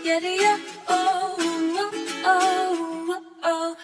yada yeah, oh, oh, oh, oh, oh.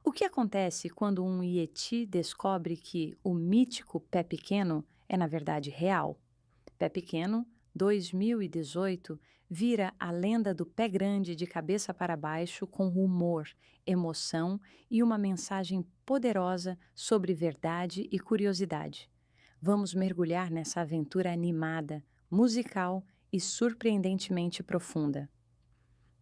O que acontece quando um Yeti descobre que o mítico Pé Pequeno é, na verdade, real? Pé Pequeno, 2018, vira a lenda do pé grande de cabeça para baixo com humor, emoção e uma mensagem poderosa sobre verdade e curiosidade. Vamos mergulhar nessa aventura animada, musical e surpreendentemente profunda.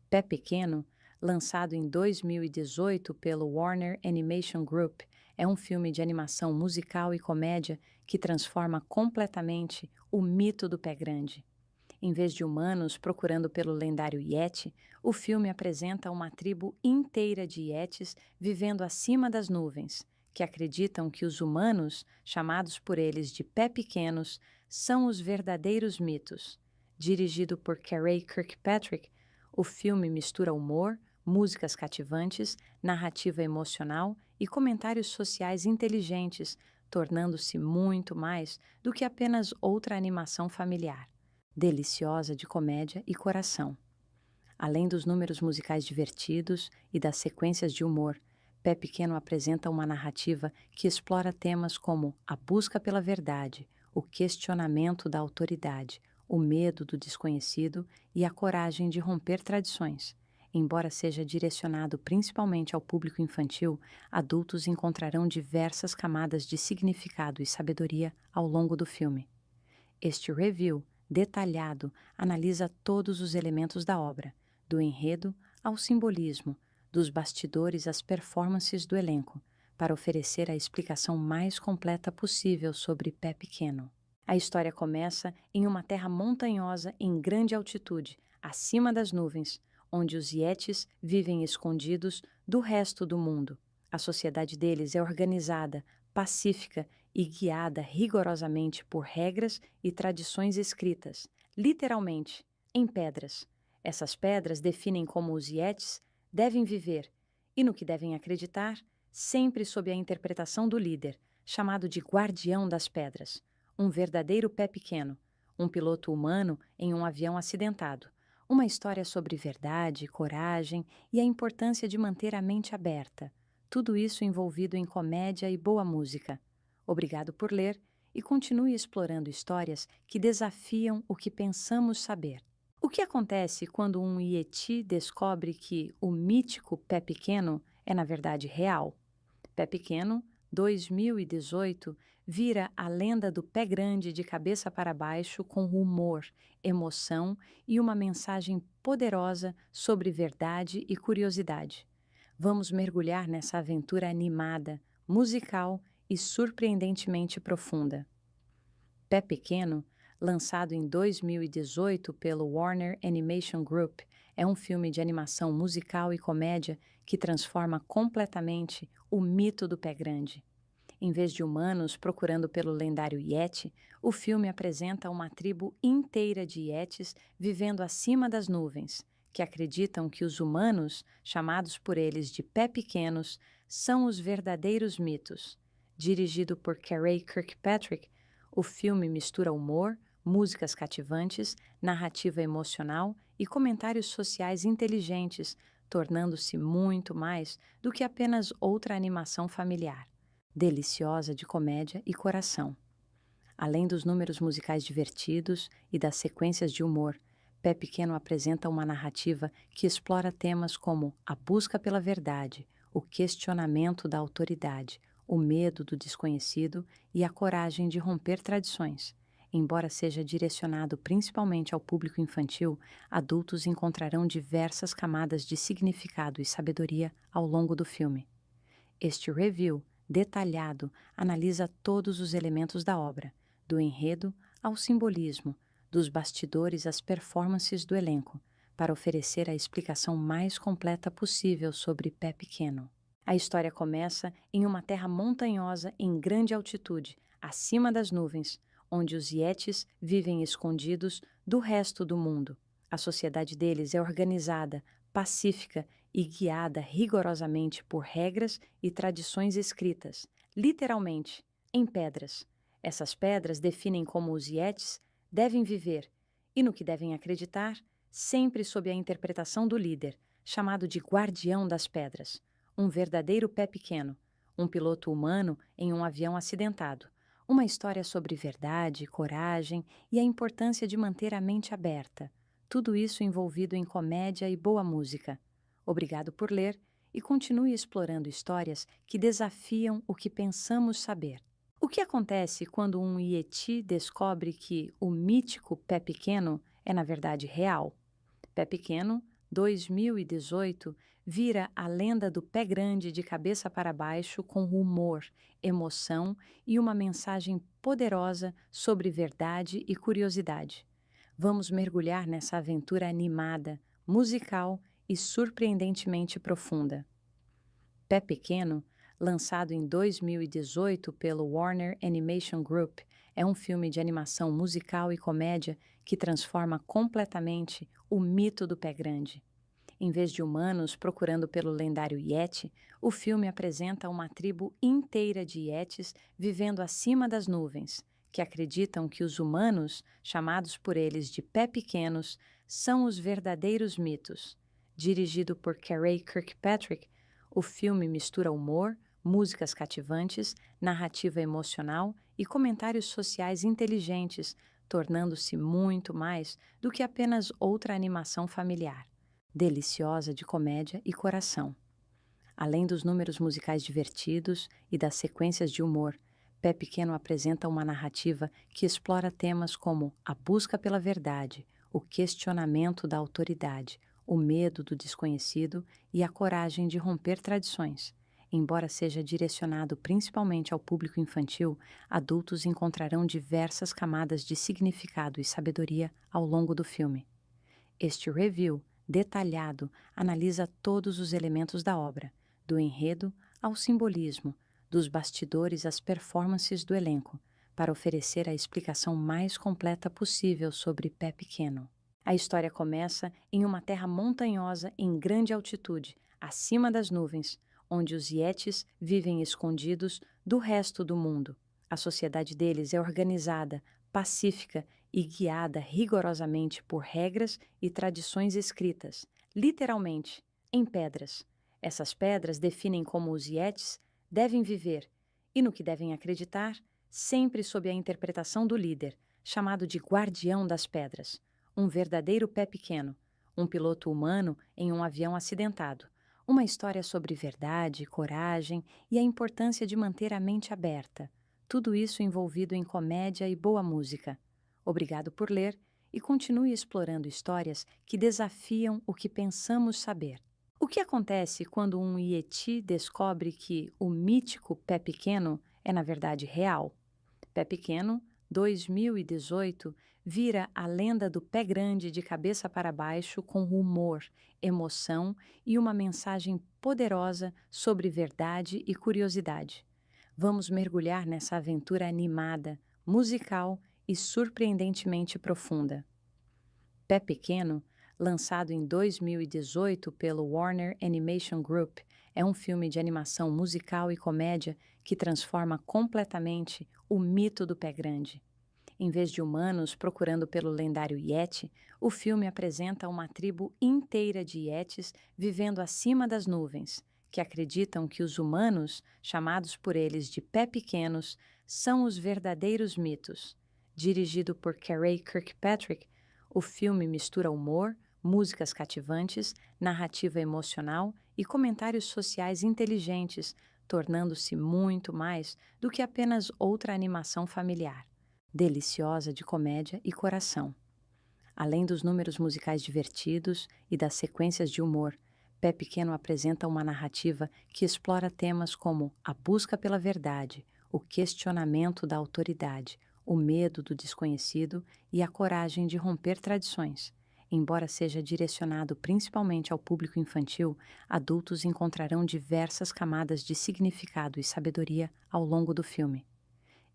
Pé Pequeno, lançado em 2018 pelo Warner Animation Group, é um filme de animação musical e comédia que transforma completamente o mito do pé grande. Em vez de humanos procurando pelo lendário Yeti, o filme apresenta uma tribo inteira de Yetis vivendo acima das nuvens, que acreditam que os humanos, chamados por eles de pé pequenos, são os verdadeiros mitos. Dirigido por Carey Kirkpatrick, o filme mistura humor, músicas cativantes, narrativa emocional e comentários sociais inteligentes, tornando-se muito mais do que apenas outra animação familiar, deliciosa de comédia e coração. Além dos números musicais divertidos e das sequências de humor, Pé Pequeno apresenta uma narrativa que explora temas como a busca pela verdade, o questionamento da autoridade, o medo do desconhecido e a coragem de romper tradições. Embora seja direcionado principalmente ao público infantil, adultos encontrarão diversas camadas de significado e sabedoria ao longo do filme. Este review detalhado analisa todos os elementos da obra, do enredo ao simbolismo, dos bastidores às performances do elenco, para oferecer a explicação mais completa possível sobre Pé Pequeno. A história começa em uma terra montanhosa em grande altitude, acima das nuvens, onde os Yetis vivem escondidos do resto do mundo. A sociedade deles é organizada, pacífica e guiada rigorosamente por regras e tradições escritas, literalmente, em pedras. Essas pedras definem como os Yetis devem viver e no que devem acreditar, sempre sob a interpretação do líder, chamado de Guardião das Pedras, um verdadeiro pé pequeno, um piloto humano em um avião acidentado, uma história sobre verdade, coragem e a importância de manter a mente aberta, tudo isso envolvido em comédia e boa música. Obrigado por ler e continue explorando histórias que desafiam o que pensamos saber. O que acontece quando um Yeti descobre que o mítico Pé Pequeno é, na verdade, real? Pé Pequeno, 2018, vira a lenda do pé grande de cabeça para baixo com humor, emoção e uma mensagem poderosa sobre verdade e curiosidade. Vamos mergulhar nessa aventura animada, musical e surpreendentemente profunda. Pé Pequeno, lançado em 2018 pelo Warner Animation Group, é um filme de animação musical e comédia que transforma completamente o mito do pé grande. Em vez de humanos procurando pelo lendário Yeti, o filme apresenta uma tribo inteira de Yetis vivendo acima das nuvens, que acreditam que os humanos, chamados por eles de pé pequenos, são os verdadeiros mitos. Dirigido por Carey Kirkpatrick, o filme mistura humor, músicas cativantes, narrativa emocional e comentários sociais inteligentes, tornando-se muito mais do que apenas outra animação familiar, deliciosa de comédia e coração. Além dos números musicais divertidos e das sequências de humor, Pé Pequeno apresenta uma narrativa que explora temas como a busca pela verdade, o questionamento da autoridade, o medo do desconhecido e a coragem de romper tradições. Embora seja direcionado principalmente ao público infantil, adultos encontrarão diversas camadas de significado e sabedoria ao longo do filme. Este review detalhado analisa todos os elementos da obra, do enredo ao simbolismo, dos bastidores às performances do elenco, para oferecer a explicação mais completa possível sobre Pé Pequeno. A história começa em uma terra montanhosa em grande altitude, acima das nuvens, onde os Yetis vivem escondidos do resto do mundo. A sociedade deles é organizada, pacífica e guiada rigorosamente por regras e tradições escritas, literalmente, em pedras. Essas pedras definem como os Yetis devem viver e no que devem acreditar, sempre sob a interpretação do líder, chamado de Guardião das Pedras, Um verdadeiro pé pequeno, um piloto humano em um avião acidentado. Uma história sobre verdade, coragem e a importância de manter a mente aberta. Tudo isso envolvido em comédia e boa música. Obrigado por ler e continue explorando histórias que desafiam o que pensamos saber. O que acontece quando um Yeti descobre que o mítico pé pequeno é, na verdade, real? Pé Pequeno, 2018, vira a lenda do pé grande de cabeça para baixo com humor, emoção e uma mensagem poderosa sobre verdade e curiosidade. Vamos mergulhar nessa aventura animada, musical e surpreendentemente profunda. Pé Pequeno, lançado em 2018 pelo Warner Animation Group, é um filme de animação musical e comédia que transforma completamente o mito do pé grande. Em vez de humanos procurando pelo lendário Yeti, o filme apresenta uma tribo inteira de Yetis vivendo acima das nuvens, que acreditam que os humanos, chamados por eles de pé pequenos, são os verdadeiros mitos. Dirigido por Carey Kirkpatrick, o filme mistura humor, músicas cativantes, narrativa emocional e comentários sociais inteligentes, tornando-se muito mais do que apenas outra animação familiar, deliciosa de comédia e coração. Além dos números musicais divertidos e das sequências de humor, Pé Pequeno apresenta uma narrativa que explora temas como a busca pela verdade, o questionamento da autoridade, o medo do desconhecido e a coragem de romper tradições. Embora seja direcionado principalmente ao público infantil, adultos encontrarão diversas camadas de significado e sabedoria ao longo do filme. Este review detalhado analisa todos os elementos da obra, do enredo ao simbolismo, dos bastidores às performances do elenco, para oferecer a explicação mais completa possível sobre Pé Pequeno. A história começa em uma terra montanhosa em grande altitude, acima das nuvens, onde os Yetis vivem escondidos do resto do mundo. A sociedade deles é organizada, pacífica e guiada rigorosamente por regras e tradições escritas, literalmente, em pedras. Essas pedras definem como os Yetis devem viver e no que devem acreditar, sempre sob a interpretação do líder, chamado de Guardião das Pedras, um verdadeiro pé pequeno, um piloto humano em um avião acidentado. Uma história sobre verdade, coragem e a importância de manter a mente aberta. Tudo isso envolvido em comédia e boa música. Obrigado por ler e continue explorando histórias que desafiam o que pensamos saber. O que acontece quando um Yeti descobre que o mítico pé pequeno é, na verdade, real? Pé Pequeno, 2018, vira a lenda do pé grande de cabeça para baixo com humor, emoção e uma mensagem poderosa sobre verdade e curiosidade. Vamos mergulhar nessa aventura animada, musical e surpreendentemente profunda. Pé Pequeno, lançado em 2018 pelo Warner Animation Group, é um filme de animação musical e comédia que transforma completamente o mito do pé grande. Em vez de humanos procurando pelo lendário Yeti, o filme apresenta uma tribo inteira de Yetis vivendo acima das nuvens, que acreditam que os humanos, chamados por eles de pé pequenos, são os verdadeiros mitos. Dirigido por Carey Kirkpatrick, o filme mistura humor, músicas cativantes, narrativa emocional e comentários sociais inteligentes, tornando-se muito mais do que apenas outra animação familiar, deliciosa de comédia e coração. Além dos números musicais divertidos e das sequências de humor, Pé Pequeno apresenta uma narrativa que explora temas como a busca pela verdade, o questionamento da autoridade, o medo do desconhecido e a coragem de romper tradições. Embora seja direcionado principalmente ao público infantil, adultos encontrarão diversas camadas de significado e sabedoria ao longo do filme.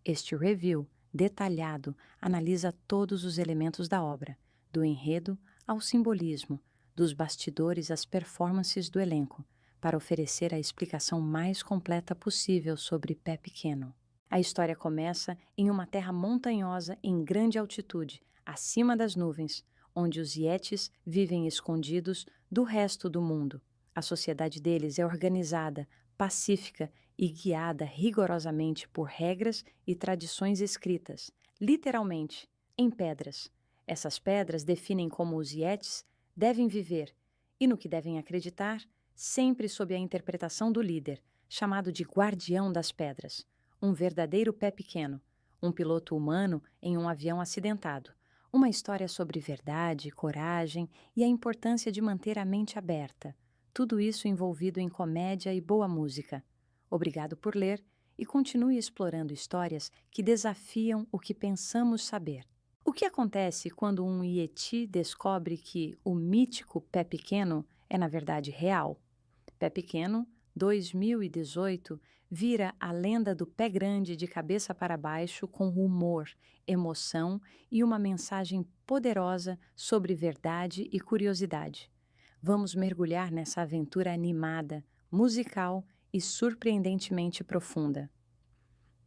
Este review detalhado analisa todos os elementos da obra, do enredo ao simbolismo, dos bastidores às performances do elenco, para oferecer a explicação mais completa possível sobre Pé Pequeno. A história começa em uma terra montanhosa em grande altitude, acima das nuvens, onde os Yetis vivem escondidos do resto do mundo. A sociedade deles é organizada, pacífica e guiada rigorosamente por regras e tradições escritas, literalmente, em pedras. Essas pedras definem como os Yetis devem viver e no que devem acreditar, sempre sob a interpretação do líder, chamado de Guardião das Pedras, um verdadeiro pé pequeno, um piloto humano em um avião acidentado. Uma história sobre verdade, coragem e a importância de manter a mente aberta. Tudo isso envolvido em comédia e boa música. Obrigado por ler e continue explorando histórias que desafiam o que pensamos saber. O que acontece quando um Yeti descobre que o mítico Pé Pequeno é, na verdade, real? Pé Pequeno, 2018, vira a lenda do pé grande de cabeça para baixo com humor, emoção e uma mensagem poderosa sobre verdade e curiosidade. Vamos mergulhar nessa aventura animada, musical e surpreendentemente profunda.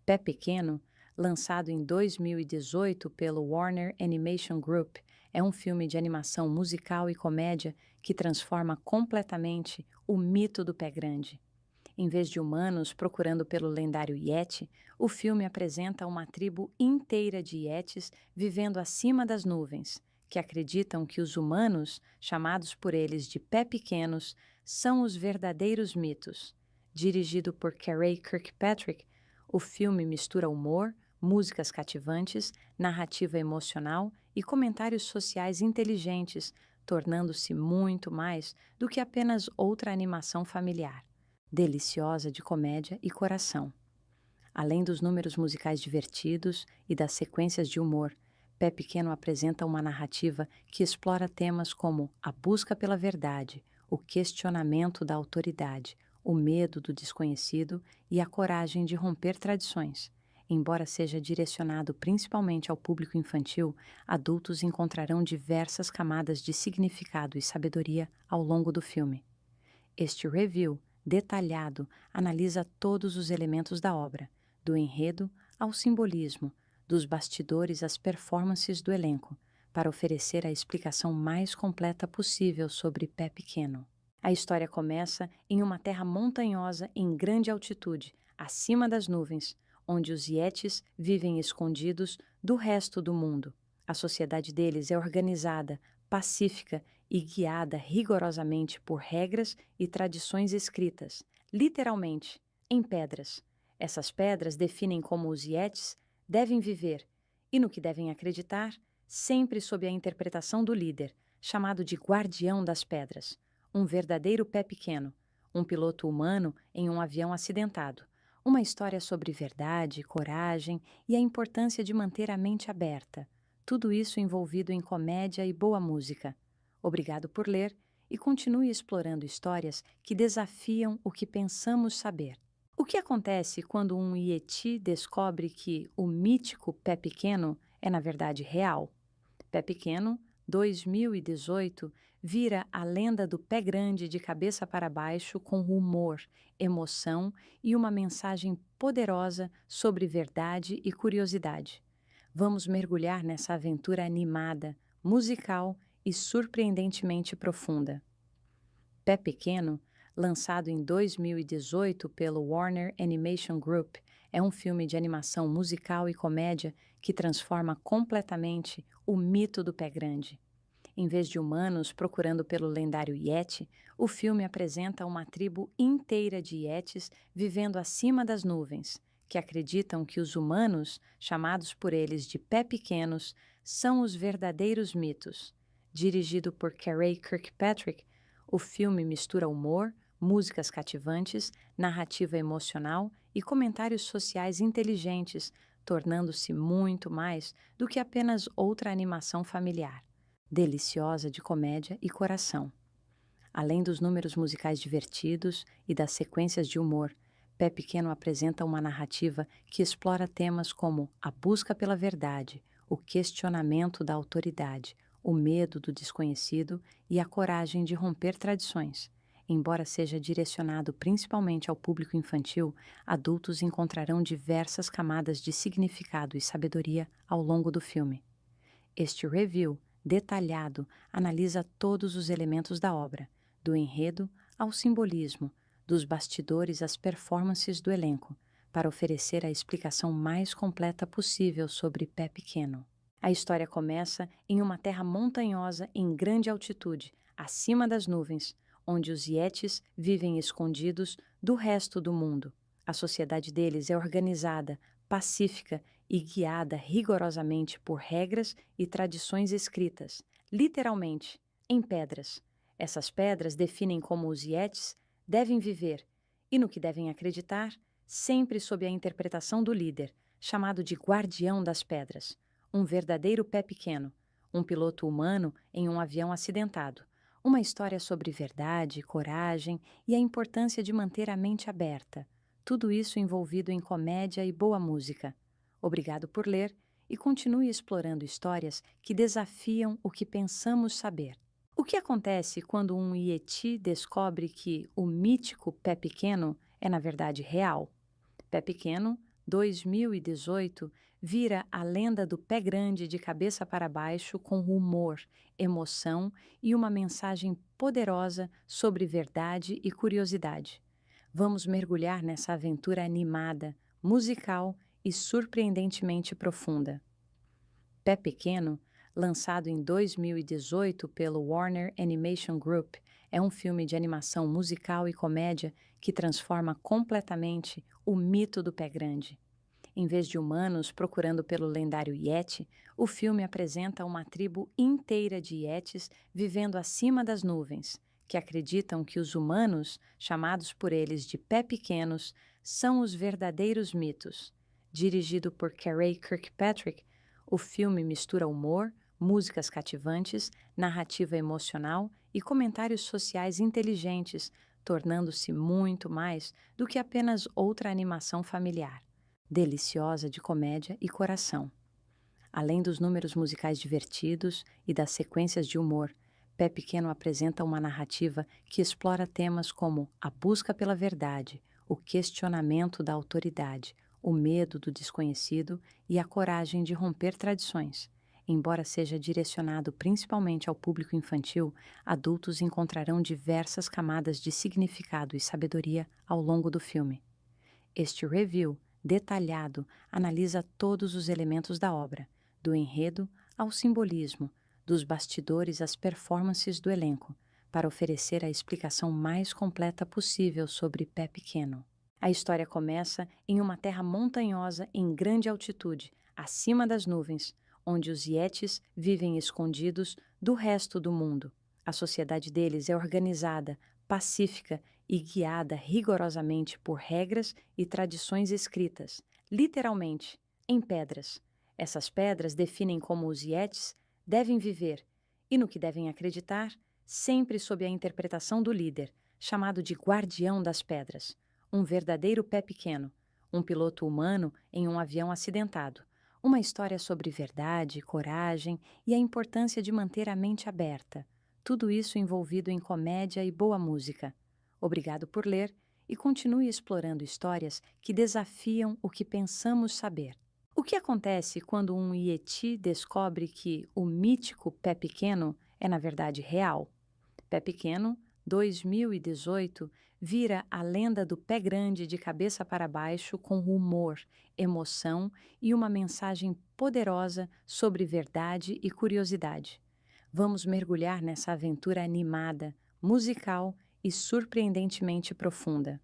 Pé Pequeno, lançado em 2018 pelo Warner Animation Group, é um filme de animação musical e comédia que transforma completamente o mito do pé grande. Em vez de humanos procurando pelo lendário Yeti, o filme apresenta uma tribo inteira de Yetis vivendo acima das nuvens, que acreditam que os humanos, chamados por eles de pé pequenos, são os verdadeiros mitos. Dirigido por Carey Kirkpatrick, o filme mistura humor, músicas cativantes, narrativa emocional e comentários sociais inteligentes, tornando-se muito mais do que apenas outra animação familiar, deliciosa de comédia e coração. Além dos números musicais divertidos e das sequências de humor, Pé Pequeno apresenta uma narrativa que explora temas como a busca pela verdade, o questionamento da autoridade, o medo do desconhecido e a coragem de romper tradições. Embora seja direcionado principalmente ao público infantil, adultos encontrarão diversas camadas de significado e sabedoria ao longo do filme. Este review detalhado analisa todos os elementos da obra, do enredo ao simbolismo, dos bastidores às performances do elenco, para oferecer a explicação mais completa possível sobre Pé Pequeno. A história começa em uma terra montanhosa em grande altitude, acima das nuvens, onde os Yetis vivem escondidos do resto do mundo. A sociedade deles é organizada, pacífica e guiada rigorosamente por regras e tradições escritas, literalmente, em pedras. Essas pedras definem como os Yetis devem viver e no que devem acreditar, sempre sob a interpretação do líder, chamado de Guardião das Pedras, um verdadeiro pé pequeno, um piloto humano em um avião acidentado. Uma história sobre verdade, coragem e a importância de manter a mente aberta. Tudo isso envolvido em comédia e boa música. Obrigado por ler e continue explorando histórias que desafiam o que pensamos saber. O que acontece quando um Yeti descobre que o mítico Pé Pequeno é, na verdade, real? Pé Pequeno, 2018, vira a lenda do pé grande de cabeça para baixo com humor, emoção e uma mensagem poderosa sobre verdade e curiosidade. Vamos mergulhar nessa aventura animada, musical e surpreendentemente profunda. Pé Pequeno, lançado em 2018 pelo Warner Animation Group, é um filme de animação musical e comédia que transforma completamente o mito do pé grande. Em vez de humanos procurando pelo lendário Yeti, o filme apresenta uma tribo inteira de Yetis vivendo acima das nuvens, que acreditam que os humanos, chamados por eles de pé pequenos, são os verdadeiros mitos. Dirigido por Carey Kirkpatrick, o filme mistura humor, músicas cativantes, narrativa emocional e comentários sociais inteligentes, tornando-se muito mais do que apenas outra animação familiar, deliciosa de comédia e coração. Além dos números musicais divertidos e das sequências de humor, Pé Pequeno apresenta uma narrativa que explora temas como a busca pela verdade, o questionamento da autoridade, o medo do desconhecido e a coragem de romper tradições. Embora seja direcionado principalmente ao público infantil, adultos encontrarão diversas camadas de significado e sabedoria ao longo do filme. Este review detalhado analisa todos os elementos da obra, do enredo ao simbolismo, dos bastidores às performances do elenco, para oferecer a explicação mais completa possível sobre Pé Pequeno. A história começa em uma terra montanhosa em grande altitude, acima das nuvens, onde os Yetis vivem escondidos do resto do mundo. A sociedade deles é organizada, pacífica e guiada rigorosamente por regras e tradições escritas, literalmente, em pedras. Essas pedras definem como os Yetis devem viver e no que devem acreditar, sempre sob a interpretação do líder, chamado de Guardião das Pedras, um verdadeiro pé pequeno, um piloto humano em um avião acidentado. Uma história sobre verdade, coragem e a importância de manter a mente aberta. Tudo isso envolvido em comédia e boa música. Obrigado por ler e continue explorando histórias que desafiam o que pensamos saber. O que acontece quando um Yeti descobre que o mítico Pé Pequeno é na verdade real? Pé Pequeno, 2018, vira a lenda do pé grande de cabeça para baixo com humor, emoção e uma mensagem poderosa sobre verdade e curiosidade. Vamos mergulhar nessa aventura animada, musical e surpreendentemente profunda. Pé Pequeno, lançado em 2018 pelo Warner Animation Group, é um filme de animação musical e comédia que transforma completamente o mito do pé grande. Em vez de humanos procurando pelo lendário Yeti, o filme apresenta uma tribo inteira de Yetis vivendo acima das nuvens, que acreditam que os humanos, chamados por eles de pé pequenos, são os verdadeiros mitos. Dirigido por Carey Kirkpatrick, o filme mistura humor, músicas cativantes, narrativa emocional e comentários sociais inteligentes, tornando-se muito mais do que apenas outra animação familiar, deliciosa de comédia e coração. Além dos números musicais divertidos e das sequências de humor, Pé Pequeno apresenta uma narrativa que explora temas como a busca pela verdade, o questionamento da autoridade, o medo do desconhecido e a coragem de romper tradições. Embora seja direcionado principalmente ao público infantil, adultos encontrarão diversas camadas de significado e sabedoria ao longo do filme. Este review detalhado analisa todos os elementos da obra, do enredo ao simbolismo, dos bastidores às performances do elenco, para oferecer a explicação mais completa possível sobre Pé Pequeno. A história começa em uma terra montanhosa em grande altitude, acima das nuvens, onde os Yetis vivem escondidos do resto do mundo. A sociedade deles é organizada, pacífica e guiada rigorosamente por regras e tradições escritas, literalmente, em pedras. Essas pedras definem como os Yetis devem viver e no que devem acreditar, sempre sob a interpretação do líder, chamado de Guardião das Pedras, um verdadeiro pé pequeno, um piloto humano em um avião acidentado. Uma história sobre verdade, coragem e a importância de manter a mente aberta. Tudo isso envolvido em comédia e boa música. Obrigado por ler e continue explorando histórias que desafiam o que pensamos saber. O que acontece quando um Yeti descobre que o mítico Pé Pequeno é na verdade real? Pé Pequeno, 2018, vira a lenda do pé grande de cabeça para baixo com humor, emoção e uma mensagem poderosa sobre verdade e curiosidade. Vamos mergulhar nessa aventura animada, musical e surpreendentemente profunda.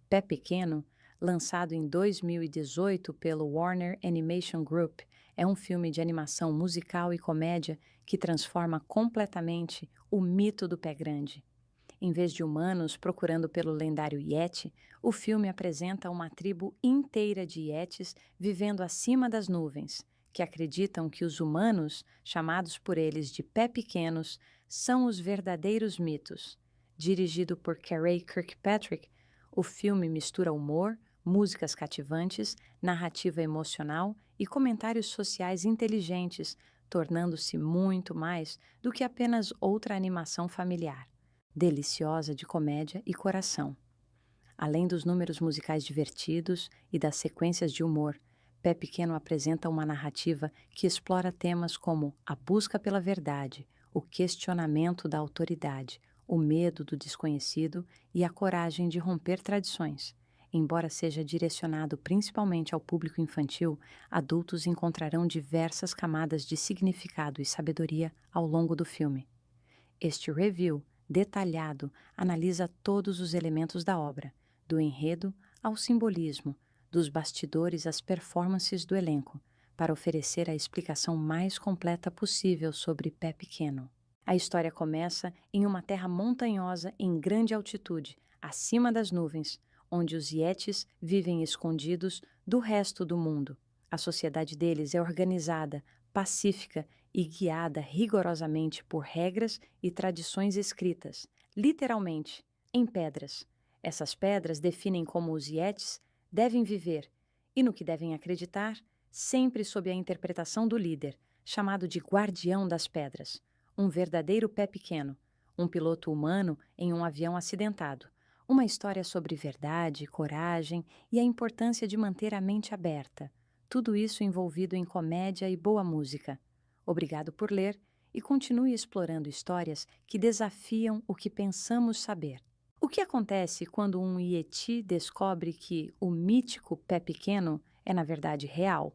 Pé Pequeno, lançado em 2018 pelo Warner Animation Group, é um filme de animação musical e comédia que transforma completamente o mito do pé grande. Em vez de humanos procurando pelo lendário Yeti, o filme apresenta uma tribo inteira de Yetis vivendo acima das nuvens, que acreditam que os humanos, chamados por eles de pé pequenos, são os verdadeiros mitos. Dirigido por Carey Kirkpatrick, o filme mistura humor, músicas cativantes, narrativa emocional e comentários sociais inteligentes, tornando-se muito mais do que apenas outra animação familiar, deliciosa de comédia e coração. Além dos números musicais divertidos e das sequências de humor, Pé Pequeno apresenta uma narrativa que explora temas como a busca pela verdade, o questionamento da autoridade, o medo do desconhecido e a coragem de romper tradições. Embora seja direcionado principalmente ao público infantil, adultos encontrarão diversas camadas de significado e sabedoria ao longo do filme. Este review detalhado analisa todos os elementos da obra, do enredo ao simbolismo, dos bastidores às performances do elenco, para oferecer a explicação mais completa possível sobre Pé Pequeno. A história começa em uma terra montanhosa em grande altitude, acima das nuvens, onde os Yetis vivem escondidos do resto do mundo. A sociedade deles é organizada, pacífica e guiada rigorosamente por regras e tradições escritas, literalmente, em pedras. Essas pedras definem como os Yetis devem viver e no que devem acreditar, sempre sob a interpretação do líder, chamado de Guardião das Pedras, um verdadeiro pé pequeno, um piloto humano em um avião acidentado. Uma história sobre verdade, coragem e a importância de manter a mente aberta. Tudo isso envolvido em comédia e boa música. Obrigado por ler e continue explorando histórias que desafiam o que pensamos saber. O que acontece quando um Yeti descobre que o mítico Pé Pequeno é na verdade real?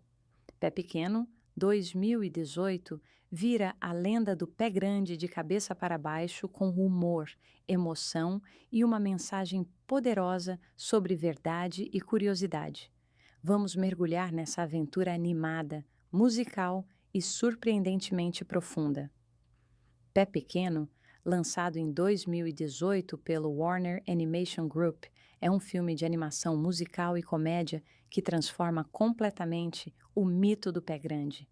Pé Pequeno, 2018, vira a lenda do pé grande de cabeça para baixo com humor, emoção e uma mensagem poderosa sobre verdade e curiosidade. Vamos mergulhar nessa aventura animada, musical e surpreendentemente profunda. Pé Pequeno, lançado em 2018 pelo Warner Animation Group, é um filme de animação musical e comédia que transforma completamente o mito do pé grande.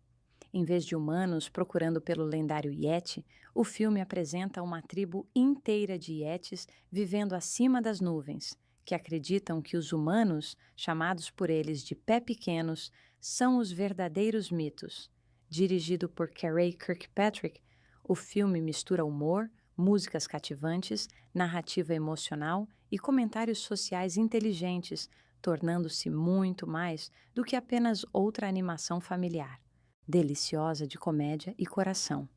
Em vez de humanos procurando pelo lendário Yeti, o filme apresenta uma tribo inteira de Yetis vivendo acima das nuvens, que acreditam que os humanos, chamados por eles de pé pequenos, são os verdadeiros mitos. Dirigido por Carey Kirkpatrick, o filme mistura humor, músicas cativantes, narrativa emocional e comentários sociais inteligentes, tornando-se muito mais do que apenas outra animação familiar, deliciosa de comédia e coração.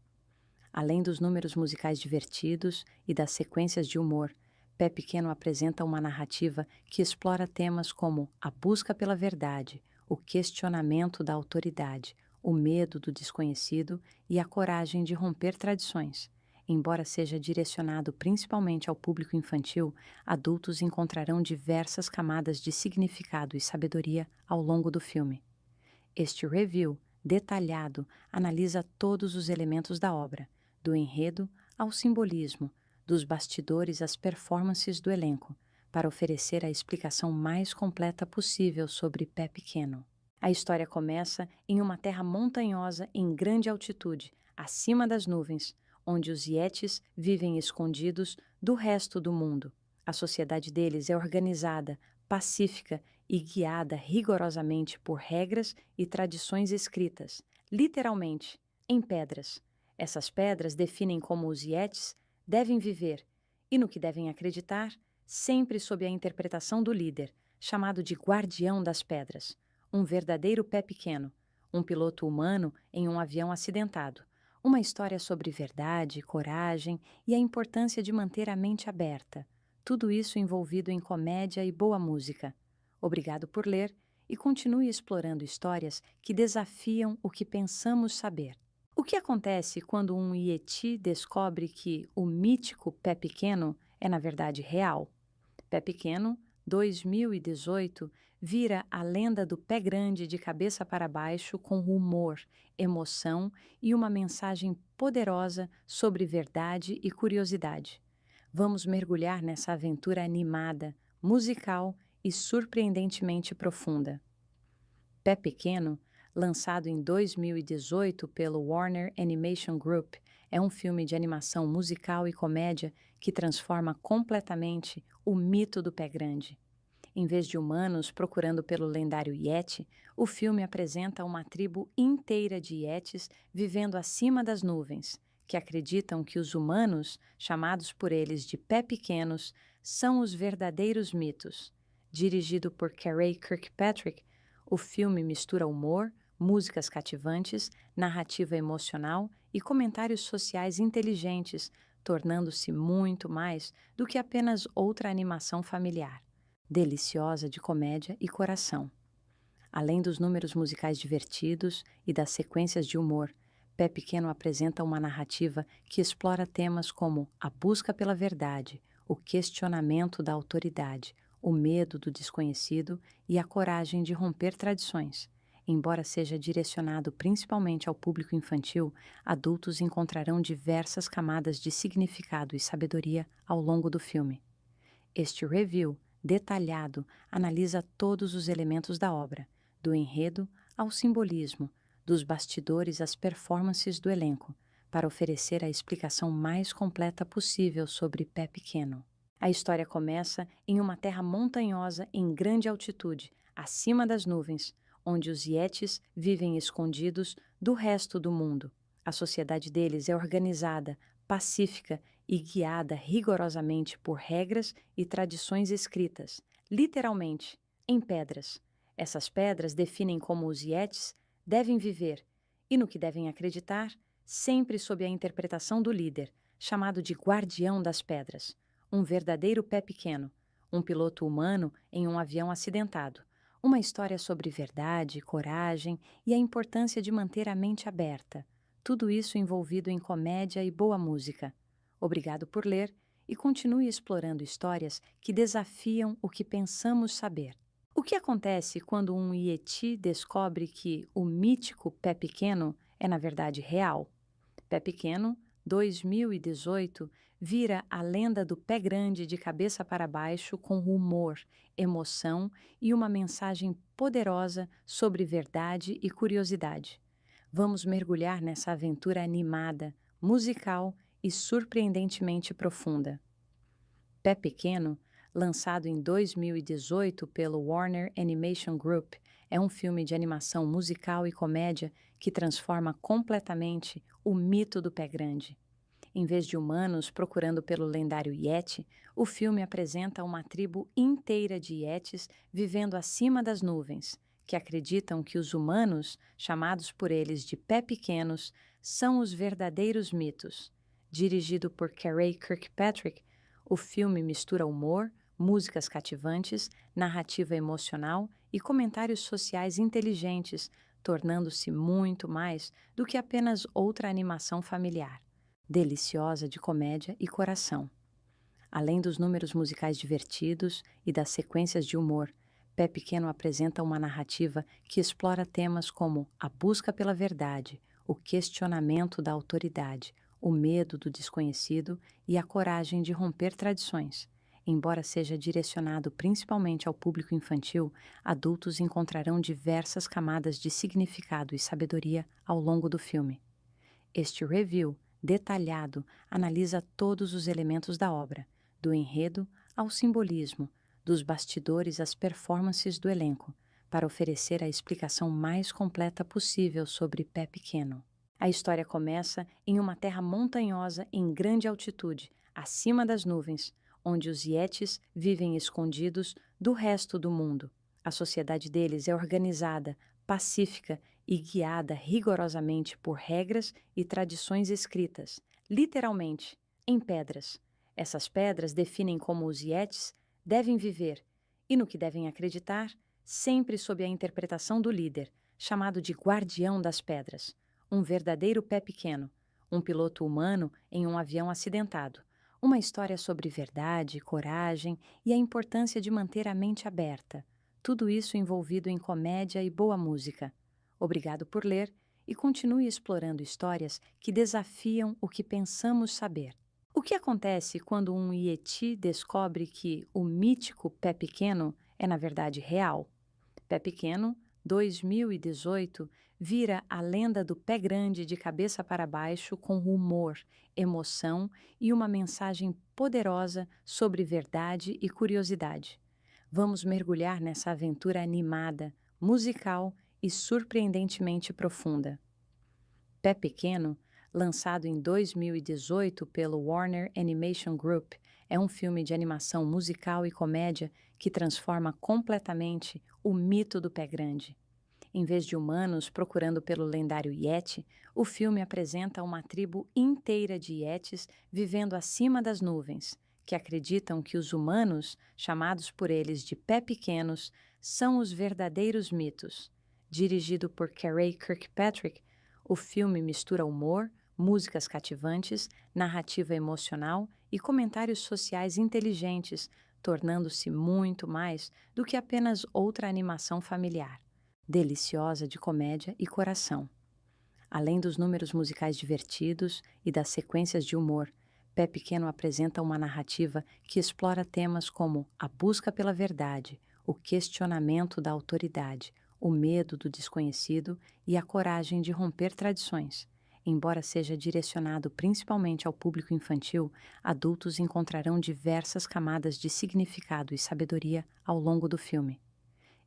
Além dos números musicais divertidos e das sequências de humor, Pé Pequeno apresenta uma narrativa que explora temas como a busca pela verdade, o questionamento da autoridade, o medo do desconhecido e a coragem de romper tradições. Embora seja direcionado principalmente ao público infantil, adultos encontrarão diversas camadas de significado e sabedoria ao longo do filme. Este review detalhado analisa todos os elementos da obra, do enredo ao simbolismo, dos bastidores às performances do elenco, para oferecer a explicação mais completa possível sobre Pé Pequeno. A história começa em uma terra montanhosa em grande altitude, acima das nuvens, onde os Yetis vivem escondidos do resto do mundo. A sociedade deles é organizada, pacífica e guiada rigorosamente por regras e tradições escritas, literalmente, em pedras. Essas pedras definem como os Yetis devem viver e no que devem acreditar, sempre sob a interpretação do líder, chamado de Guardião das Pedras, um verdadeiro pé pequeno, um piloto humano em um avião acidentado. Uma história sobre verdade, coragem e a importância de manter a mente aberta. Tudo isso envolvido em comédia e boa música. Obrigado por ler e continue explorando histórias que desafiam o que pensamos saber. O que acontece quando um Yeti descobre que o mítico Pé Pequeno é na verdade real? Pé Pequeno, 2018, vira a lenda do pé grande de cabeça para baixo com humor, emoção e uma mensagem poderosa sobre verdade e curiosidade. Vamos mergulhar nessa aventura animada, musical e surpreendentemente profunda. Pé Pequeno, lançado em 2018 pelo Warner Animation Group, é um filme de animação musical e comédia que transforma completamente o mito do pé grande. Em vez de humanos procurando pelo lendário Yeti, o filme apresenta uma tribo inteira de Yetis vivendo acima das nuvens, que acreditam que os humanos, chamados por eles de pé pequenos, são os verdadeiros mitos. Dirigido por Carey Kirkpatrick, o filme mistura humor, músicas cativantes, narrativa emocional e comentários sociais inteligentes, tornando-se muito mais do que apenas outra animação familiar, deliciosa de comédia e coração. Além dos números musicais divertidos e das sequências de humor, Pé Pequeno apresenta uma narrativa que explora temas como a busca pela verdade, o questionamento da autoridade, o medo do desconhecido e a coragem de romper tradições. Embora seja direcionado principalmente ao público infantil, adultos encontrarão diversas camadas de significado e sabedoria ao longo do filme. Este review detalhado analisa todos os elementos da obra, do enredo ao simbolismo, dos bastidores às performances do elenco, para oferecer a explicação mais completa possível sobre Pé Pequeno. A história começa em uma terra montanhosa em grande altitude, acima das nuvens, onde os Yetis vivem escondidos do resto do mundo. A sociedade deles é organizada, pacífica e guiada rigorosamente por regras e tradições escritas, literalmente, em pedras. Essas pedras definem como os Yetis devem viver e no que devem acreditar, sempre sob a interpretação do líder, chamado de Guardião das Pedras, um verdadeiro pé pequeno, um piloto humano em um avião acidentado. Uma história sobre verdade, coragem e a importância de manter a mente aberta. Tudo isso envolvido em comédia e boa música. Obrigado por ler e continue explorando histórias que desafiam o que pensamos saber. O que acontece quando um Yeti descobre que o mítico Pé Pequeno é, na verdade, real? Pé Pequeno, 2018, vira a lenda do pé grande de cabeça para baixo com humor, emoção e uma mensagem poderosa sobre verdade e curiosidade. Vamos mergulhar nessa aventura animada, musical e surpreendentemente profunda. Pé Pequeno, lançado em 2018 pelo Warner Animation Group, é um filme de animação musical e comédia que transforma completamente o mito do pé grande. Em vez de humanos procurando pelo lendário Yeti, o filme apresenta uma tribo inteira de Yetis vivendo acima das nuvens, que acreditam que os humanos, chamados por eles de pé pequenos, são os verdadeiros mitos. Dirigido por Carey Kirkpatrick, o filme mistura humor, músicas cativantes, narrativa emocional e comentários sociais inteligentes, tornando-se muito mais do que apenas outra animação familiar, deliciosa de comédia e coração. Além dos números musicais divertidos e das sequências de humor, Pé Pequeno apresenta uma narrativa que explora temas como a busca pela verdade, o questionamento da autoridade, o medo do desconhecido e a coragem de romper tradições. Embora seja direcionado principalmente ao público infantil, adultos encontrarão diversas camadas de significado e sabedoria ao longo do filme. Este review detalhado analisa todos os elementos da obra, do enredo ao simbolismo, dos bastidores às performances do elenco, para oferecer a explicação mais completa possível sobre Pé Pequeno. A história começa em uma terra montanhosa em grande altitude, acima das nuvens, onde os Yetis vivem escondidos do resto do mundo. A sociedade deles é organizada, pacífica e guiada rigorosamente por regras e tradições escritas, literalmente, em pedras. Essas pedras definem como os Yetis devem viver e no que devem acreditar, sempre sob a interpretação do líder, chamado de Guardião das Pedras, um verdadeiro pé pequeno, um piloto humano em um avião acidentado. Uma história sobre verdade, coragem e a importância de manter a mente aberta. Tudo isso envolvido em comédia e boa música. Obrigado por ler e continue explorando histórias que desafiam o que pensamos saber. O que acontece quando um Yeti descobre que o mítico Pé Pequeno é, na verdade, real? Pé Pequeno, 2018, vira a lenda do pé grande de cabeça para baixo com humor, emoção e uma mensagem poderosa sobre verdade e curiosidade. Vamos mergulhar nessa aventura animada, musical e surpreendentemente profunda. Pé Pequeno, lançado em 2018 pelo Warner Animation Group, é um filme de animação musical e comédia que transforma completamente o mito do pé grande. Em vez de humanos procurando pelo lendário Yeti, o filme apresenta uma tribo inteira de Yetis vivendo acima das nuvens, que acreditam que os humanos, chamados por eles de pé pequenos, são os verdadeiros mitos. Dirigido por Carey Kirkpatrick, o filme mistura humor, músicas cativantes, narrativa emocional e comentários sociais inteligentes, tornando-se muito mais do que apenas outra animação familiar, deliciosa de comédia e coração. Além dos números musicais divertidos e das sequências de humor, Pé Pequeno apresenta uma narrativa que explora temas como a busca pela verdade, o questionamento da autoridade, o medo do desconhecido e a coragem de romper tradições. Embora seja direcionado principalmente ao público infantil, adultos encontrarão diversas camadas de significado e sabedoria ao longo do filme.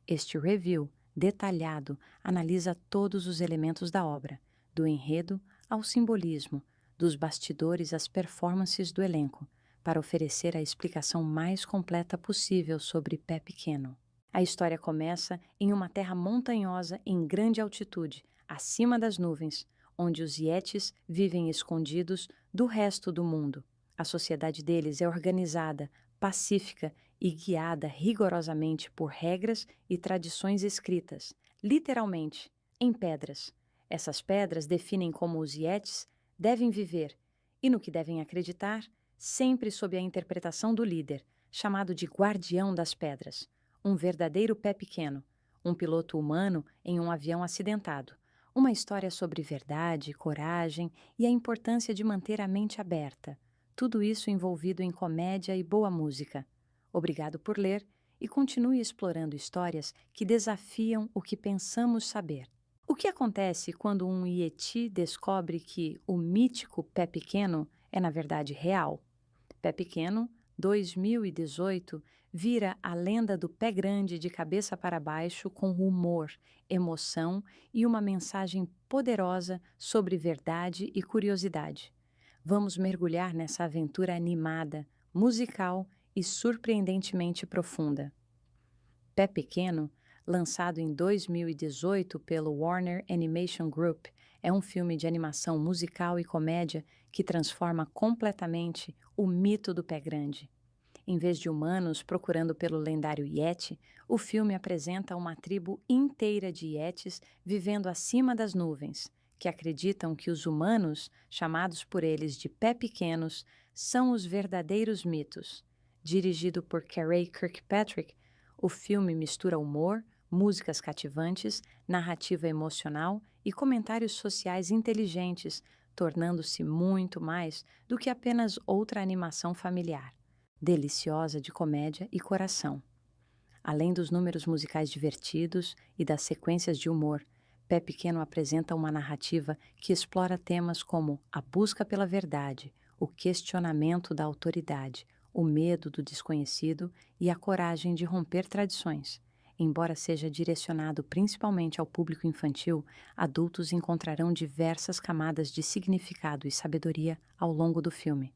Este review detalhado analisa todos os elementos da obra, do enredo ao simbolismo, dos bastidores às performances do elenco, para oferecer a explicação mais completa possível sobre Pé Pequeno. A história começa em uma terra montanhosa em grande altitude, acima das nuvens, onde os Yetis vivem escondidos do resto do mundo. A sociedade deles é organizada, pacífica e guiada rigorosamente por regras e tradições escritas, literalmente, em pedras. Essas pedras definem como os Yetis devem viver e no que devem acreditar, sempre sob a interpretação do líder, chamado de Guardião das Pedras, um verdadeiro pé pequeno, um piloto humano em um avião acidentado. Uma história sobre verdade, coragem e a importância de manter a mente aberta. Tudo isso envolvido em comédia e boa música. Obrigado por ler e continue explorando histórias que desafiam o que pensamos saber. O que acontece quando um Yeti descobre que o mítico Pé Pequeno é na verdade real? Pé Pequeno, 2018, vira a lenda do pé grande de cabeça para baixo com humor, emoção e uma mensagem poderosa sobre verdade e curiosidade. Vamos mergulhar nessa aventura animada, musical e surpreendentemente profunda. Pé Pequeno, lançado em 2018 pelo Warner Animation Group, é um filme de animação musical e comédia que transforma completamente o mito do pé grande. Em vez de humanos procurando pelo lendário Yeti, o filme apresenta uma tribo inteira de Yetis vivendo acima das nuvens, que acreditam que os humanos, chamados por eles de pé pequenos, são os verdadeiros mitos. Dirigido por Carey Kirkpatrick, o filme mistura humor, músicas cativantes, narrativa emocional e comentários sociais inteligentes, tornando-se muito mais do que apenas outra animação familiar, deliciosa de comédia e coração. Além dos números musicais divertidos e das sequências de humor, Pé Pequeno apresenta uma narrativa que explora temas como a busca pela verdade, o questionamento da autoridade, o medo do desconhecido e a coragem de romper tradições. Embora seja direcionado principalmente ao público infantil, adultos encontrarão diversas camadas de significado e sabedoria ao longo do filme.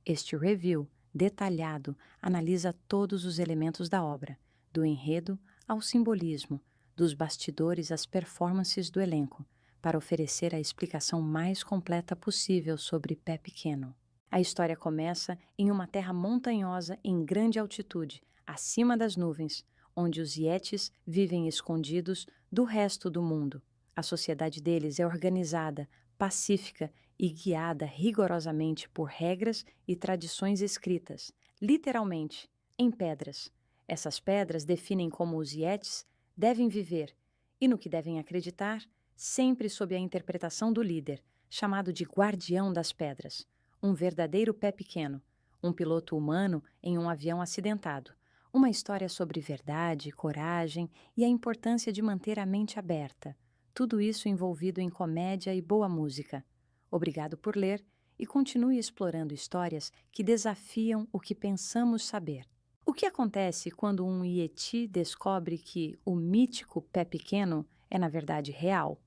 Este review detalhado analisa todos os elementos da obra, do enredo ao simbolismo, dos bastidores às performances do elenco, para oferecer a explicação mais completa possível sobre Pé Pequeno. A história começa em uma terra montanhosa em grande altitude, acima das nuvens, onde os Yetis vivem escondidos do resto do mundo. A sociedade deles é organizada, pacífica e guiada rigorosamente por regras e tradições escritas, literalmente, em pedras. Essas pedras definem como os Yetis devem viver e no que devem acreditar, sempre sob a interpretação do líder, chamado de Guardião das Pedras, um verdadeiro pé pequeno, um piloto humano em um avião acidentado. Uma história sobre verdade, coragem e a importância de manter a mente aberta. Tudo isso envolvido em comédia e boa música. Obrigado por ler e continue explorando histórias que desafiam o que pensamos saber. O que acontece quando um Yeti descobre que o mítico Pé Pequeno é na verdade real?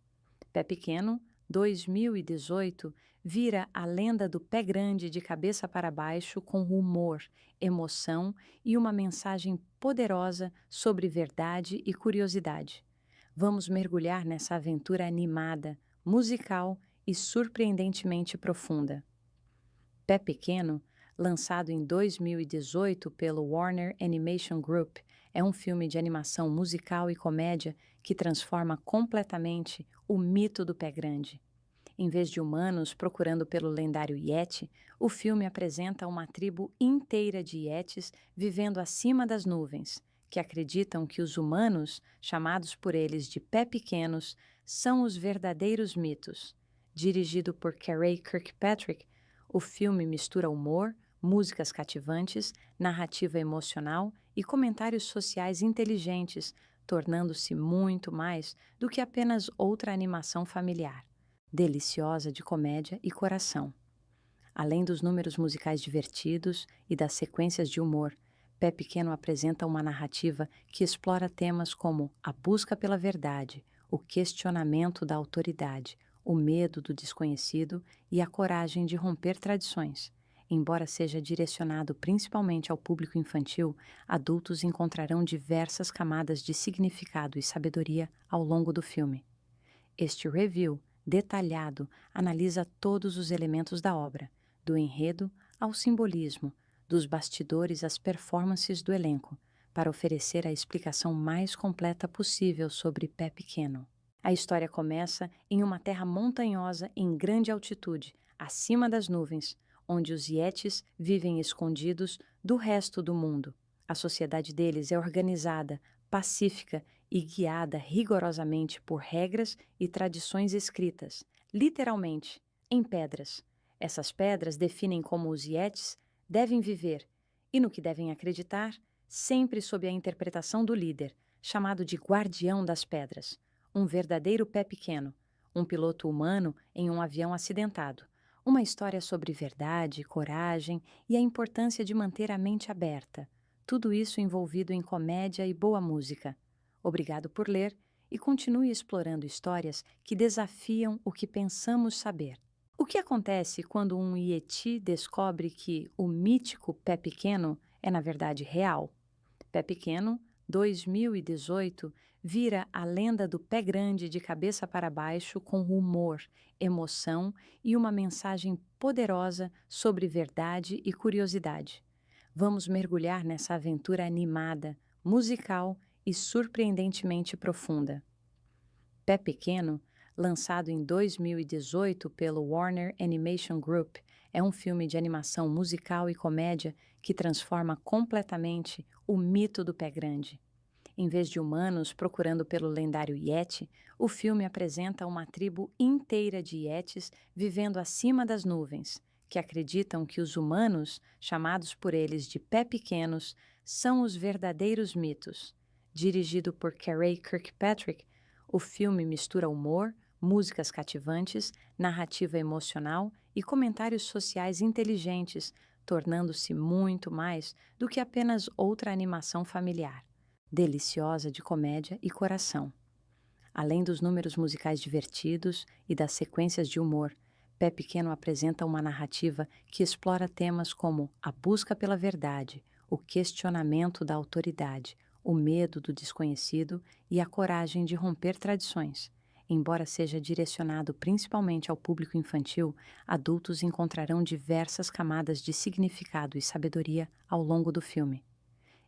Pé Pequeno, 2018, vira a lenda do pé grande de cabeça para baixo com humor, emoção e uma mensagem poderosa sobre verdade e curiosidade. Vamos mergulhar nessa aventura animada, musical e surpreendentemente profunda. Pé Pequeno, lançado em 2018 pelo Warner Animation Group, é um filme de animação musical e comédia que transforma completamente o mito do pé grande. Em vez de humanos procurando pelo lendário Yeti, o filme apresenta uma tribo inteira de Yetis vivendo acima das nuvens, que acreditam que os humanos, chamados por eles de pé pequenos, são os verdadeiros mitos. Dirigido por Carey Kirkpatrick, o filme mistura humor, músicas cativantes, narrativa emocional e comentários sociais inteligentes, tornando-se muito mais do que apenas outra animação familiar, deliciosa de comédia e coração. Além dos números musicais divertidos e das sequências de humor, Pé Pequeno apresenta uma narrativa que explora temas como a busca pela verdade, o questionamento da autoridade, o medo do desconhecido e a coragem de romper tradições. Embora seja direcionado principalmente ao público infantil, adultos encontrarão diversas camadas de significado e sabedoria ao longo do filme. Este review detalhado analisa todos os elementos da obra, do enredo ao simbolismo, dos bastidores às performances do elenco, para oferecer a explicação mais completa possível sobre Pé Pequeno. A história começa em uma terra montanhosa em grande altitude, acima das nuvens, onde os Yetis vivem escondidos do resto do mundo. A sociedade deles é organizada, pacífica e guiada rigorosamente por regras e tradições escritas, literalmente, em pedras. Essas pedras definem como os Yetis devem viver e no que devem acreditar, sempre sob a interpretação do líder, chamado de Guardião das Pedras, um verdadeiro pé pequeno, um piloto humano em um avião acidentado, uma história sobre verdade, coragem e a importância de manter a mente aberta, tudo isso envolvido em comédia e boa música. Obrigado por ler e continue explorando histórias que desafiam o que pensamos saber. O que acontece quando um Yeti descobre que o mítico Pé Pequeno é na verdade real? Pé Pequeno, 2018, vira a lenda do pé grande de cabeça para baixo com humor, emoção e uma mensagem poderosa sobre verdade e curiosidade. Vamos mergulhar nessa aventura animada, musical e surpreendentemente profunda. Pé Pequeno, lançado em 2018 pelo Warner Animation Group, é um filme de animação musical e comédia que transforma completamente o mito do pé grande. Em vez de humanos procurando pelo lendário Yeti, o filme apresenta uma tribo inteira de Yetis vivendo acima das nuvens, que acreditam que os humanos, chamados por eles de pé pequenos, são os verdadeiros mitos. Dirigido por Carey Kirkpatrick, o filme mistura humor, músicas cativantes, narrativa emocional e comentários sociais inteligentes, tornando-se muito mais do que apenas outra animação familiar, deliciosa de comédia e coração. Além dos números musicais divertidos e das sequências de humor, Pé Pequeno apresenta uma narrativa que explora temas como a busca pela verdade, o questionamento da autoridade, o medo do desconhecido e a coragem de romper tradições. Embora seja direcionado principalmente ao público infantil, adultos encontrarão diversas camadas de significado e sabedoria ao longo do filme.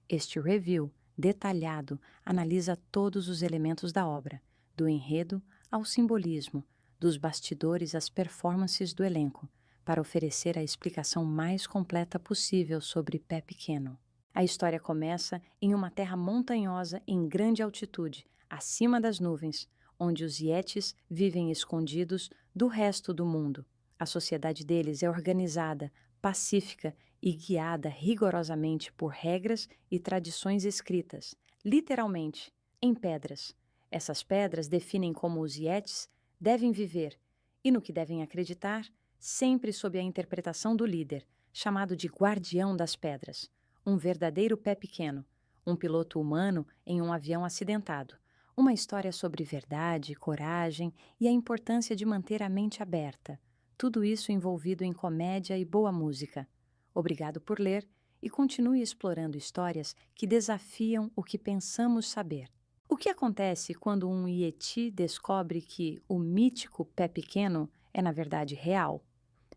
Este review detalhado analisa todos os elementos da obra, do enredo ao simbolismo, dos bastidores às performances do elenco, para oferecer a explicação mais completa possível sobre Pé Pequeno. A história começa em uma terra montanhosa em grande altitude, acima das nuvens, onde os Yetis vivem escondidos do resto do mundo. A sociedade deles é organizada, pacífica e guiada rigorosamente por regras e tradições escritas, literalmente, em pedras. Essas pedras definem como os Yetis devem viver e no que devem acreditar, sempre sob a interpretação do líder, chamado de Guardião das Pedras, um verdadeiro pé pequeno, um piloto humano em um avião acidentado, uma história sobre verdade, coragem e a importância de manter a mente aberta, tudo isso envolvido em comédia e boa música. Obrigado por ler e continue explorando histórias que desafiam o que pensamos saber. O O que acontece quando um Yeti descobre que o mítico Pé Pequeno é, na verdade, real?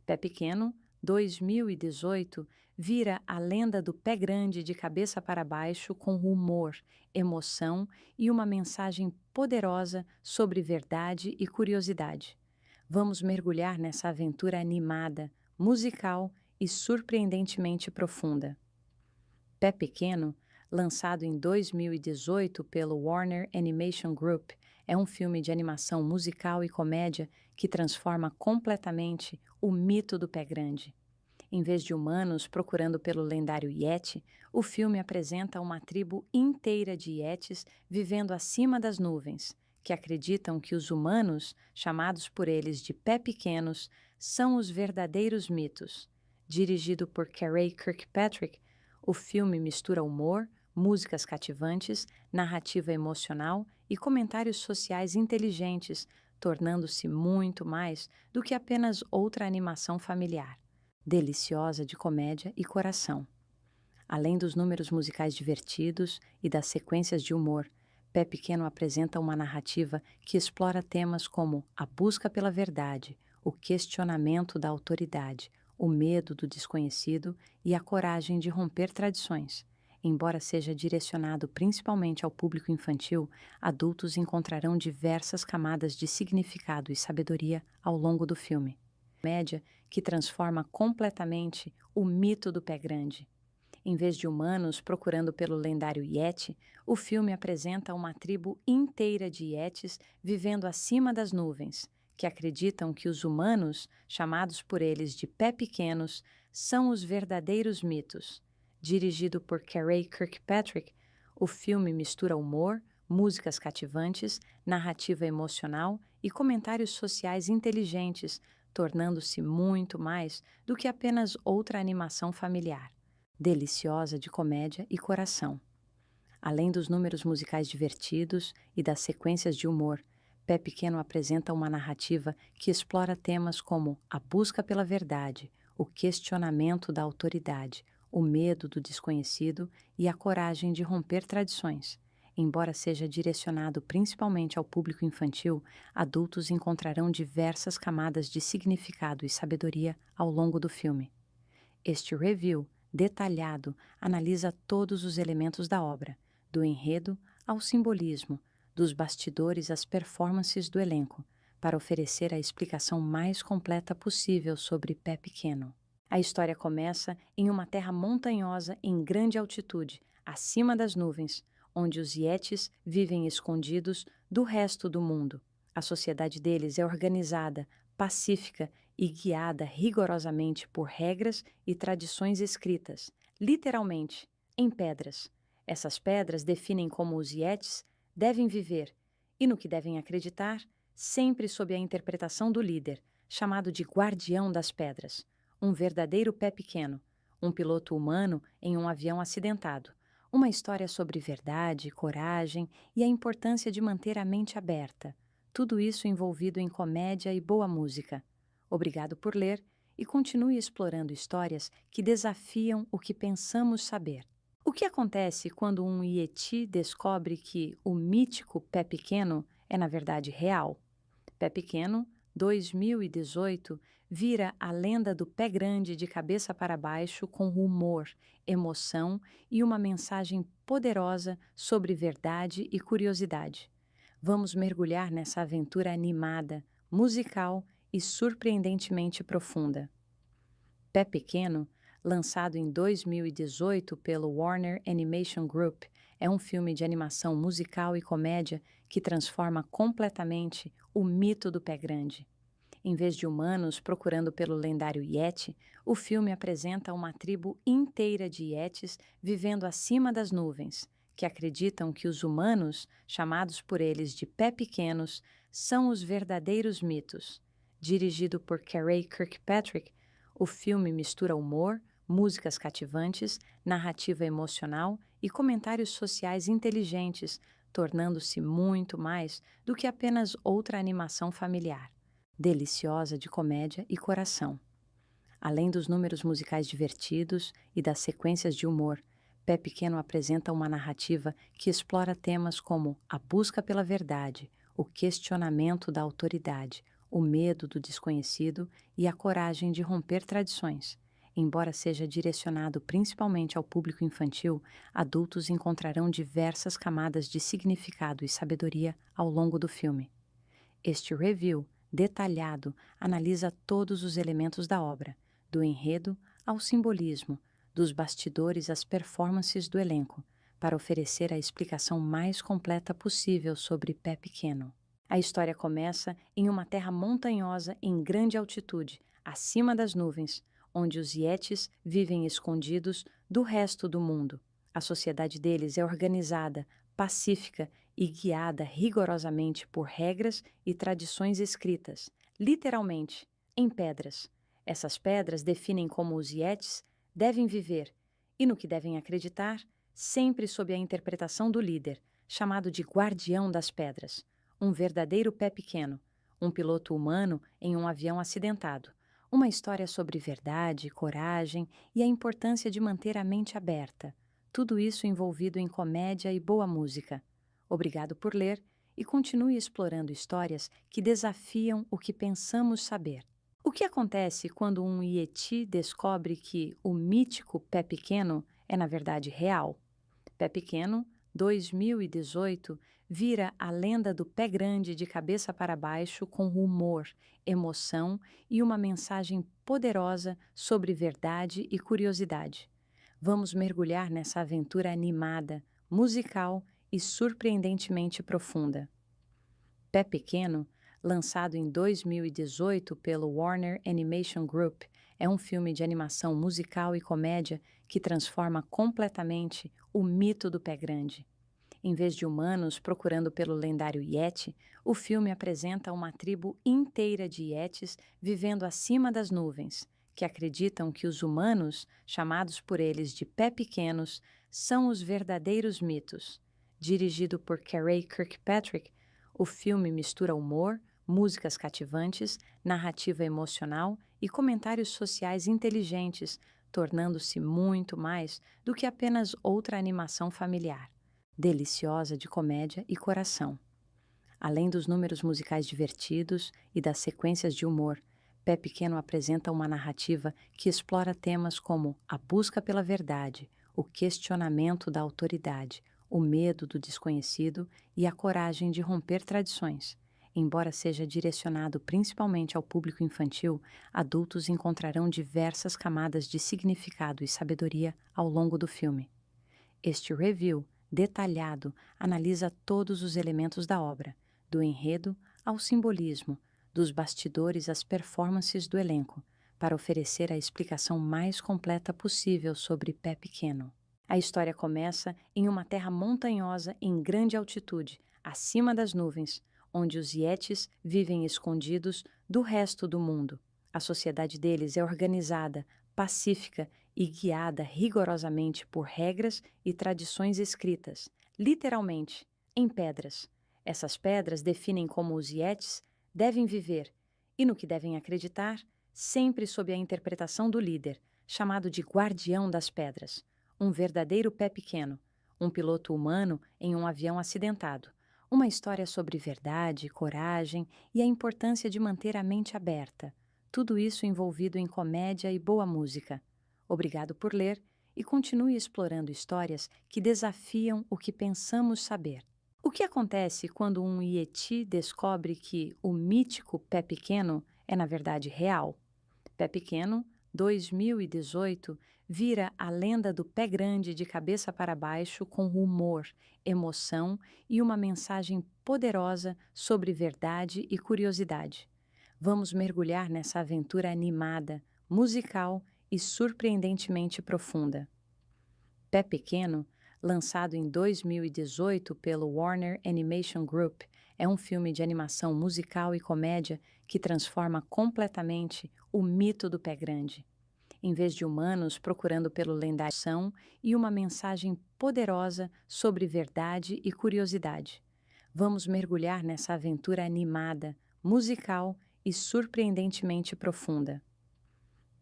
Pé Pequeno, 2018, vira a lenda do pé grande de cabeça para baixo com humor, emoção e uma mensagem poderosa sobre verdade e curiosidade. Vamos mergulhar nessa aventura animada, musical e surpreendentemente profunda. Pé Pequeno, lançado em 2018 pelo Warner Animation Group, é um filme de animação musical e comédia que transforma completamente o mito do pé grande. Em vez de humanos procurando pelo lendário Yeti, o filme apresenta uma tribo inteira de Yetis vivendo acima das nuvens, que acreditam que os humanos, chamados por eles de pé pequenos, são os verdadeiros mitos. Dirigido por Carey Kirkpatrick, o filme mistura humor, músicas cativantes, narrativa emocional e comentários sociais inteligentes, tornando-se muito mais do que apenas outra animação familiar, deliciosa de comédia e coração. Além dos números musicais divertidos e das sequências de humor, Pé Pequeno apresenta uma narrativa que explora temas como a busca pela verdade, o questionamento da autoridade, o medo do desconhecido e a coragem de romper tradições. Embora seja direcionado principalmente ao público infantil, adultos encontrarão diversas camadas de significado e sabedoria ao longo do filme. Comédia que transforma completamente o mito do pé grande. Em vez de humanos procurando pelo lendário Yeti, o filme apresenta uma tribo inteira de Yetis vivendo acima das nuvens, que acreditam que os humanos, chamados por eles de pé pequenos, são os verdadeiros mitos. Dirigido por Carey Kirkpatrick, o filme mistura humor, músicas cativantes, narrativa emocional e comentários sociais inteligentes, tornando-se muito mais do que apenas outra animação familiar, deliciosa de comédia e coração. Além dos números musicais divertidos e das sequências de humor, Pé Pequeno apresenta uma narrativa que explora temas como a busca pela verdade, o questionamento da autoridade, o medo do desconhecido e a coragem de romper tradições. Embora seja direcionado principalmente ao público infantil, adultos encontrarão diversas camadas de significado e sabedoria ao longo do filme. Este review detalhado analisa todos os elementos da obra, do enredo ao simbolismo, dos bastidores às performances do elenco, para oferecer a explicação mais completa possível sobre Pé Pequeno. A história começa em uma terra montanhosa em grande altitude, acima das nuvens, onde os Yetis vivem escondidos do resto do mundo. A sociedade deles é organizada, pacífica e guiada rigorosamente por regras e tradições escritas, literalmente, em pedras. Essas pedras definem como os Yetis devem viver e no que devem acreditar, sempre sob a interpretação do líder, chamado de Guardião das Pedras, um verdadeiro pé pequeno, um piloto humano em um avião acidentado, uma história sobre verdade, coragem e a importância de manter a mente aberta, tudo isso envolvido em comédia e boa música. Obrigado por ler e continue explorando histórias que desafiam o que pensamos saber. O que acontece quando um Yeti descobre que o mítico Pé Pequeno é, na verdade, real? Pé Pequeno, 2018, vira a lenda do pé grande de cabeça para baixo com humor, emoção e uma mensagem poderosa sobre verdade e curiosidade. Vamos mergulhar nessa aventura animada, musical e surpreendentemente profunda. Pé Pequeno, lançado em 2018 pelo Warner Animation Group, é um filme de animação musical e comédia que transforma completamente o mito do pé grande. Em vez de humanos procurando pelo lendário Yeti, o filme apresenta uma tribo inteira de Yetis vivendo acima das nuvens, que acreditam que os humanos, chamados por eles de pé pequenos, são os verdadeiros mitos. Dirigido por Carey Kirkpatrick, o filme mistura humor, músicas cativantes, narrativa emocional e comentários sociais inteligentes, tornando-se muito mais do que apenas outra animação familiar, deliciosa de comédia e coração. Além dos números musicais divertidos e das sequências de humor, Pé Pequeno apresenta uma narrativa que explora temas como a busca pela verdade, o questionamento da autoridade, o medo do desconhecido e a coragem de romper tradições. Embora seja direcionado principalmente ao público infantil, adultos encontrarão diversas camadas de significado e sabedoria ao longo do filme. Este review detalhado analisa todos os elementos da obra, do enredo ao simbolismo, dos bastidores às performances do elenco, para oferecer a explicação mais completa possível sobre Pé Pequeno. A história começa em uma terra montanhosa em grande altitude, acima das nuvens, onde os Yetis vivem escondidos do resto do mundo. A sociedade deles é organizada, pacífica e guiada rigorosamente por regras e tradições escritas, literalmente, em pedras. Essas pedras definem como os Yetis devem viver e no que devem acreditar, sempre sob a interpretação do líder, chamado de Guardião das Pedras, um verdadeiro pé pequeno, um piloto humano em um avião acidentado. Uma história sobre verdade, coragem e a importância de manter a mente aberta. Tudo isso envolvido em comédia e boa música. Obrigado por ler e continue explorando histórias que desafiam o que pensamos saber. O que acontece quando um Yeti descobre que o mítico Pé Pequeno é, na verdade, real? Pé Pequeno, 2018, vira a lenda do pé grande de cabeça para baixo com humor, emoção e uma mensagem poderosa sobre verdade e curiosidade. Vamos mergulhar nessa aventura animada, musical e surpreendentemente profunda. Pé Pequeno, lançado em 2018 pelo Warner Animation Group, é um filme de animação musical e comédia que transforma completamente o mito do pé grande. Em vez de humanos procurando pelo lendário Yeti, o filme apresenta uma tribo inteira de Yetis vivendo acima das nuvens, que acreditam que os humanos, chamados por eles de pé pequenos, são os verdadeiros mitos. Dirigido por Carey Kirkpatrick, o filme mistura humor, músicas cativantes, narrativa emocional e comentários sociais inteligentes, tornando-se muito mais do que apenas outra animação familiar, deliciosa de comédia e coração. Além dos números musicais divertidos e das sequências de humor, Pé Pequeno apresenta uma narrativa que explora temas como a busca pela verdade, o questionamento da autoridade, o medo do desconhecido e a coragem de romper tradições. Embora seja direcionado principalmente ao público infantil, adultos encontrarão diversas camadas de significado e sabedoria ao longo do filme. Este review detalhado analisa todos os elementos da obra, do enredo ao simbolismo, dos bastidores às performances do elenco, para oferecer a explicação mais completa possível sobre Pé Pequeno. A história começa em uma terra montanhosa em grande altitude, acima das nuvens, onde os Yetis vivem escondidos do resto do mundo. A sociedade deles é organizada, pacífica e guiada rigorosamente por regras e tradições escritas, literalmente, em pedras. Essas pedras definem como os Yetis devem viver e no que devem acreditar, sempre sob a interpretação do líder, chamado de Guardião das Pedras, um verdadeiro pé pequeno, um piloto humano em um avião acidentado. Uma história sobre verdade, coragem e a importância de manter a mente aberta. Tudo isso envolvido em comédia e boa música. Obrigado por ler e continue explorando histórias que desafiam o que pensamos saber. O que acontece quando um Yeti descobre que o mítico Pé Pequeno é, na verdade, real? Pé Pequeno, 2018, vira a lenda do pé grande de cabeça para baixo com humor, emoção e uma mensagem poderosa sobre verdade e curiosidade. Vamos mergulhar nessa aventura animada, musical e surpreendentemente profunda. Pé Pequeno, lançado em 2018 pelo Warner Animation Group, é um filme de animação musical e comédia que transforma completamente o mito do pé grande. Em vez de humanos procurando pelo lendário e uma mensagem poderosa sobre verdade e curiosidade. Vamos mergulhar nessa aventura animada, musical e surpreendentemente profunda.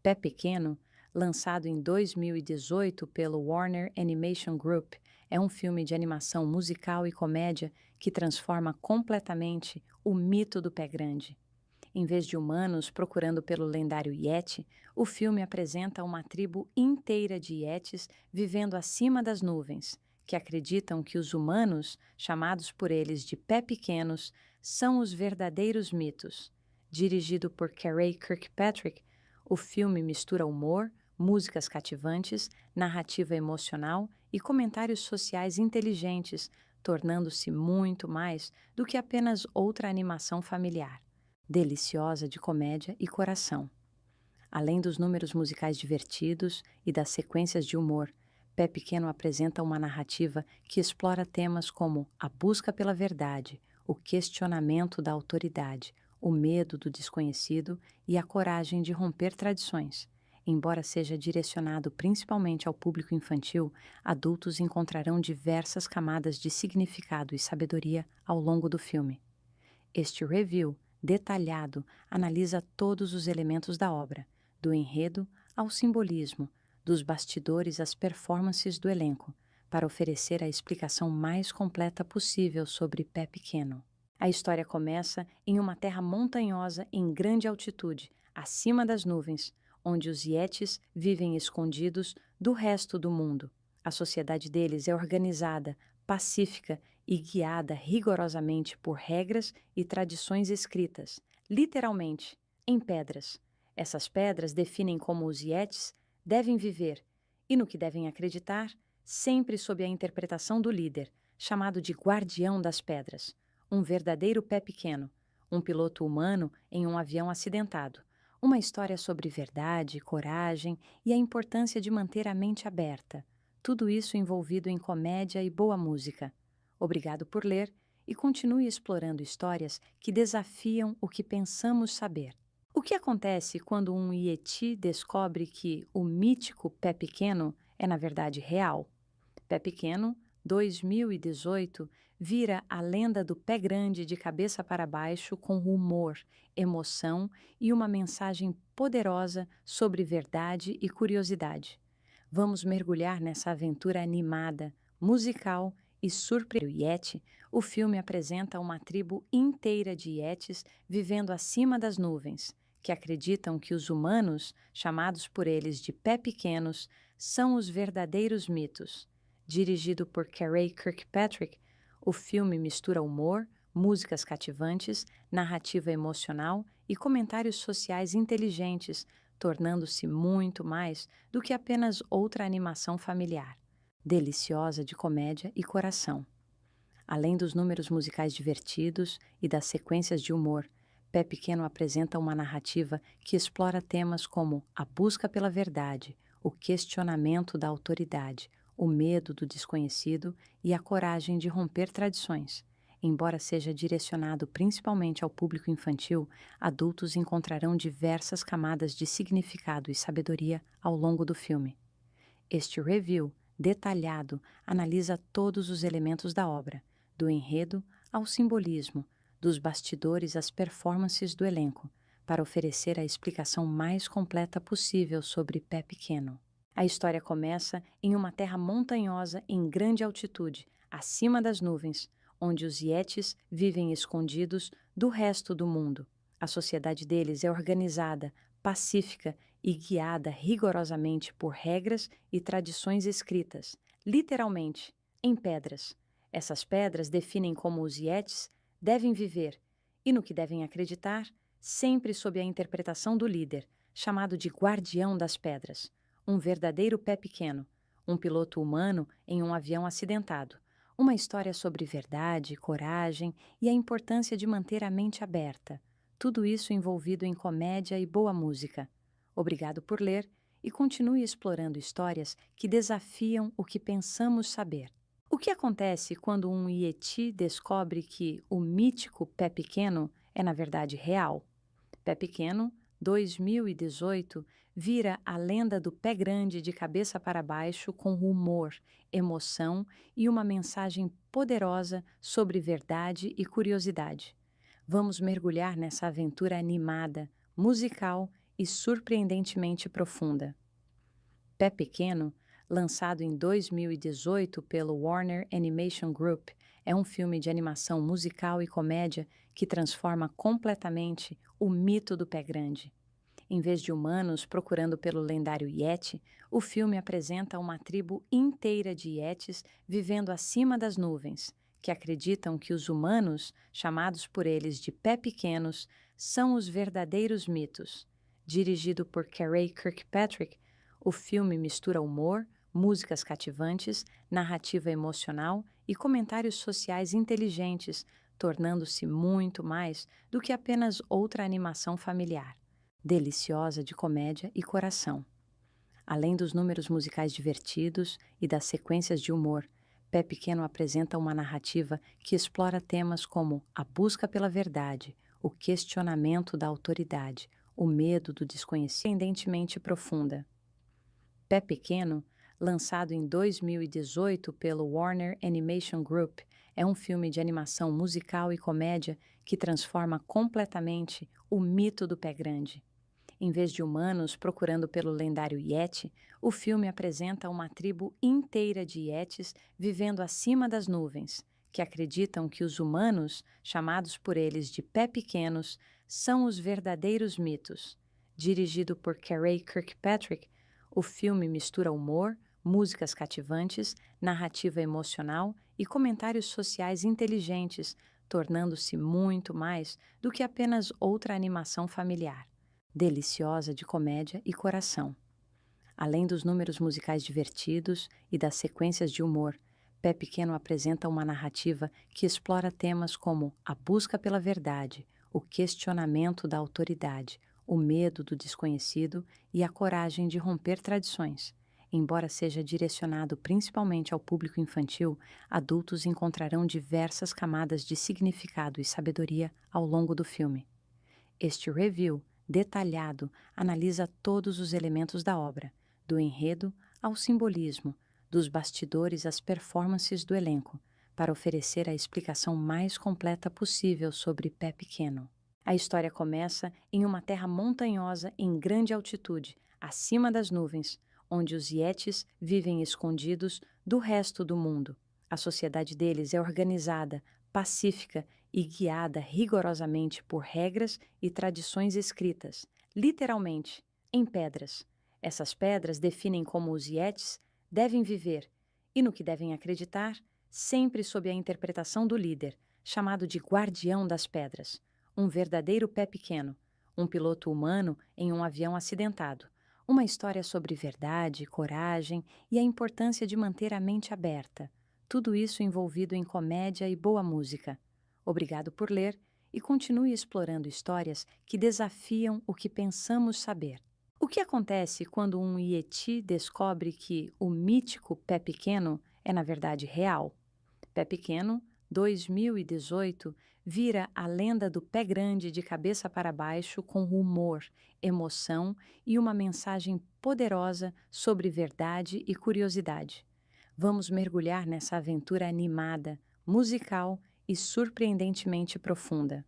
Pé Pequeno, lançado em 2018 pelo Warner Animation Group, é um filme de animação musical e comédia que transforma completamente o mito do pé grande. Em vez de humanos procurando pelo lendário Yeti, o filme apresenta uma tribo inteira de Yetis vivendo acima das nuvens, que acreditam que os humanos, chamados por eles de pé pequenos, são os verdadeiros mitos. Dirigido por Carey Kirkpatrick, o filme mistura humor, músicas cativantes, narrativa emocional e comentários sociais inteligentes, tornando-se muito mais do que apenas outra animação familiar, deliciosa de comédia e coração. Além dos números musicais divertidos e das sequências de humor, Pé Pequeno apresenta uma narrativa que explora temas como a busca pela verdade, o questionamento da autoridade, o medo do desconhecido e a coragem de romper tradições. Embora seja direcionado principalmente ao público infantil, adultos encontrarão diversas camadas de significado e sabedoria ao longo do filme. Este review detalhado analisa todos os elementos da obra, do enredo ao simbolismo, dos bastidores às performances do elenco, para oferecer a explicação mais completa possível sobre Pé Pequeno. A história começa em uma terra montanhosa em grande altitude, acima das nuvens, onde os Yetis vivem escondidos do resto do mundo. A sociedade deles é organizada, pacífica e guiada rigorosamente por regras e tradições escritas, literalmente, em pedras. Essas pedras definem como os Yetis devem viver e no que devem acreditar, sempre sob a interpretação do líder, chamado de Guardião das Pedras, um verdadeiro pé pequeno, um piloto humano em um avião acidentado. Uma história sobre verdade, coragem e a importância de manter a mente aberta. Tudo isso envolvido em comédia e boa música. Obrigado por ler e continue explorando histórias que desafiam o que pensamos saber. O que acontece quando um Yeti descobre que o mítico Pé Pequeno é, na verdade, real? Pé Pequeno, 2018, vira a lenda do pé grande de cabeça para baixo com humor, emoção e uma mensagem poderosa sobre verdade e curiosidade. Vamos mergulhar nessa aventura animada, musical e surpreendente. Yeti, o filme apresenta uma tribo inteira de Yetis vivendo acima das nuvens, que acreditam que os humanos, chamados por eles de pé pequenos, são os verdadeiros mitos. Dirigido por Carey Kirkpatrick, o filme mistura humor, músicas cativantes, narrativa emocional e comentários sociais inteligentes, tornando-se muito mais do que apenas outra animação familiar, deliciosa de comédia e coração. Além dos números musicais divertidos e das sequências de humor, Pé Pequeno apresenta uma narrativa que explora temas como a busca pela verdade, o questionamento da autoridade, o medo do desconhecido e a coragem de romper tradições. Embora seja direcionado principalmente ao público infantil, adultos encontrarão diversas camadas de significado e sabedoria ao longo do filme. Este review detalhado analisa todos os elementos da obra, do enredo ao simbolismo, dos bastidores às performances do elenco, para oferecer a explicação mais completa possível sobre Pé Pequeno. A história começa em uma terra montanhosa em grande altitude, acima das nuvens, onde os Yetis vivem escondidos do resto do mundo. A sociedade deles é organizada, pacífica e guiada rigorosamente por regras e tradições escritas, literalmente, em pedras. Essas pedras definem como os Yetis devem viver e no que devem acreditar, sempre sob a interpretação do líder, chamado de Guardião das Pedras, um verdadeiro pé pequeno, um piloto humano em um avião acidentado. Uma história sobre verdade, coragem e a importância de manter a mente aberta. Tudo isso envolvido em comédia e boa música. Obrigado por ler e continue explorando histórias que desafiam o que pensamos saber. O que acontece quando um Yeti descobre que o mítico Pé Pequeno é, na verdade, real? Pé Pequeno, 2018, vira a lenda do pé grande de cabeça para baixo com humor, emoção e uma mensagem poderosa sobre verdade e curiosidade. Vamos mergulhar nessa aventura animada, musical e surpreendentemente profunda. Pé Pequeno, lançado em 2018 pelo Warner Animation Group, é um filme de animação musical e comédia que transforma completamente o mito do pé grande. Em vez de humanos procurando pelo lendário Yeti, o filme apresenta uma tribo inteira de Yetis vivendo acima das nuvens, que acreditam que os humanos, chamados por eles de pé pequenos, são os verdadeiros mitos. Dirigido por Carey Kirkpatrick, o filme mistura humor, músicas cativantes, narrativa emocional e comentários sociais inteligentes, tornando-se muito mais do que apenas outra animação familiar, deliciosa de comédia e coração. Além dos números musicais divertidos e das sequências de humor, Pé Pequeno apresenta uma narrativa que explora temas como a busca pela verdade, o questionamento da autoridade, o medo do desconhecido, surpreendentemente profunda. Pé Pequeno, lançado em 2018 pelo Warner Animation Group, é um filme de animação musical e comédia que transforma completamente o mito do pé grande. Em vez de humanos procurando pelo lendário Yeti, o filme apresenta uma tribo inteira de Yetis vivendo acima das nuvens, que acreditam que os humanos, chamados por eles de pé pequenos, são os verdadeiros mitos. Dirigido por Carey Kirkpatrick, o filme mistura humor, músicas cativantes, narrativa emocional e comentários sociais inteligentes, tornando-se muito mais do que apenas outra animação familiar, deliciosa de comédia e coração. Além dos números musicais divertidos e das sequências de humor, Pé Pequeno apresenta uma narrativa que explora temas como a busca pela verdade, o questionamento da autoridade, o medo do desconhecido e a coragem de romper tradições. Embora seja direcionado principalmente ao público infantil, adultos encontrarão diversas camadas de significado e sabedoria ao longo do filme. Este review detalhado analisa todos os elementos da obra, do enredo ao simbolismo, dos bastidores às performances do elenco, para oferecer a explicação mais completa possível sobre Pé Pequeno. A história começa em uma terra montanhosa em grande altitude, acima das nuvens, onde os Yetis vivem escondidos do resto do mundo. A sociedade deles é organizada, pacífica e guiada rigorosamente por regras e tradições escritas, literalmente, em pedras. Essas pedras definem como os Yetis devem viver e no que devem acreditar, sempre sob a interpretação do líder, chamado de Guardião das Pedras, um verdadeiro pé pequeno, um piloto humano em um avião acidentado, uma história sobre verdade, coragem e a importância de manter a mente aberta, tudo isso envolvido em comédia e boa música. Obrigado por ler e continue explorando histórias que desafiam o que pensamos saber. O que acontece quando um Yeti descobre que o mítico Pé Pequeno é na verdade real? Pé Pequeno, 2018, vira a lenda do pé grande de cabeça para baixo com humor, emoção e uma mensagem poderosa sobre verdade e curiosidade. Vamos mergulhar nessa aventura animada, musical e surpreendentemente profunda.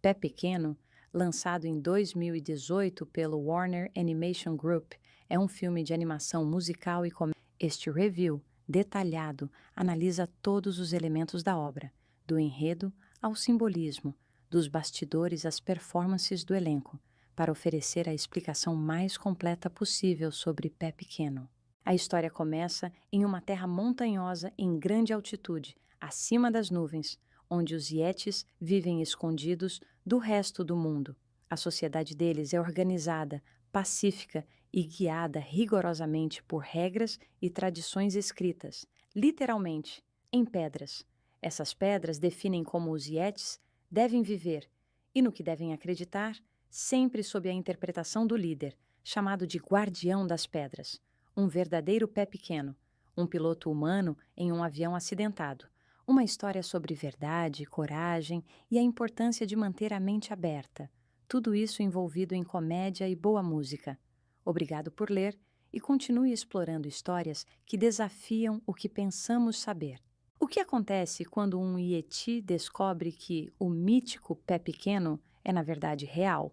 Pé Pequeno, lançado em 2018 pelo Warner Animation Group, é um filme de animação musical e comédia. Este review detalhado analisa todos os elementos da obra, do enredo ao simbolismo, dos bastidores às performances do elenco, para oferecer a explicação mais completa possível sobre Pé Pequeno. A história começa em uma terra montanhosa em grande altitude, acima das nuvens, onde os Yetis vivem escondidos do resto do mundo. A sociedade deles é organizada, pacífica e guiada rigorosamente por regras e tradições escritas, literalmente, em pedras. Essas pedras definem como os Yetis devem viver e no que devem acreditar, sempre sob a interpretação do líder, chamado de Guardião das Pedras, um verdadeiro pé pequeno, um piloto humano em um avião acidentado, uma história sobre verdade, coragem e a importância de manter a mente aberta, tudo isso envolvido em comédia e boa música. Obrigado por ler e continue explorando histórias que desafiam o que pensamos saber. O que acontece quando um Yeti descobre que o mítico Pé Pequeno é na verdade real?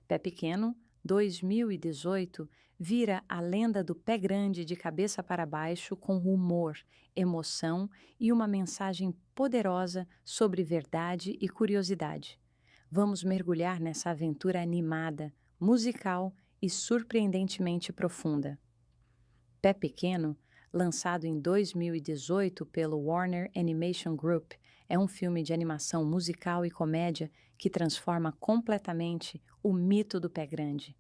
Pé Pequeno, 2018 vira a lenda do pé grande de cabeça para baixo com humor, emoção e uma mensagem poderosa sobre verdade e curiosidade. Vamos mergulhar nessa aventura animada, musical e surpreendentemente profunda. Pé Pequeno, lançado em 2018 pelo Warner Animation Group, é um filme de animação musical e comédia que transforma completamente o mito do pé grande.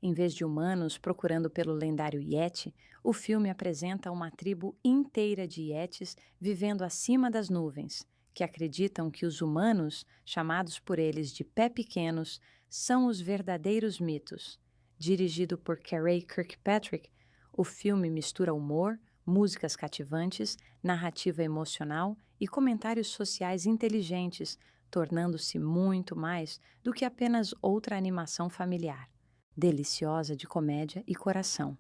Em vez de humanos procurando pelo lendário Yeti, o filme apresenta uma tribo inteira de Yetis vivendo acima das nuvens, que acreditam que os humanos, chamados por eles de pé pequenos, são os verdadeiros mitos. Dirigido por Carey Kirkpatrick, o filme mistura humor, músicas cativantes, narrativa emocional e comentários sociais inteligentes, tornando-se muito mais do que apenas outra animação familiar, deliciosa de comédia e coração.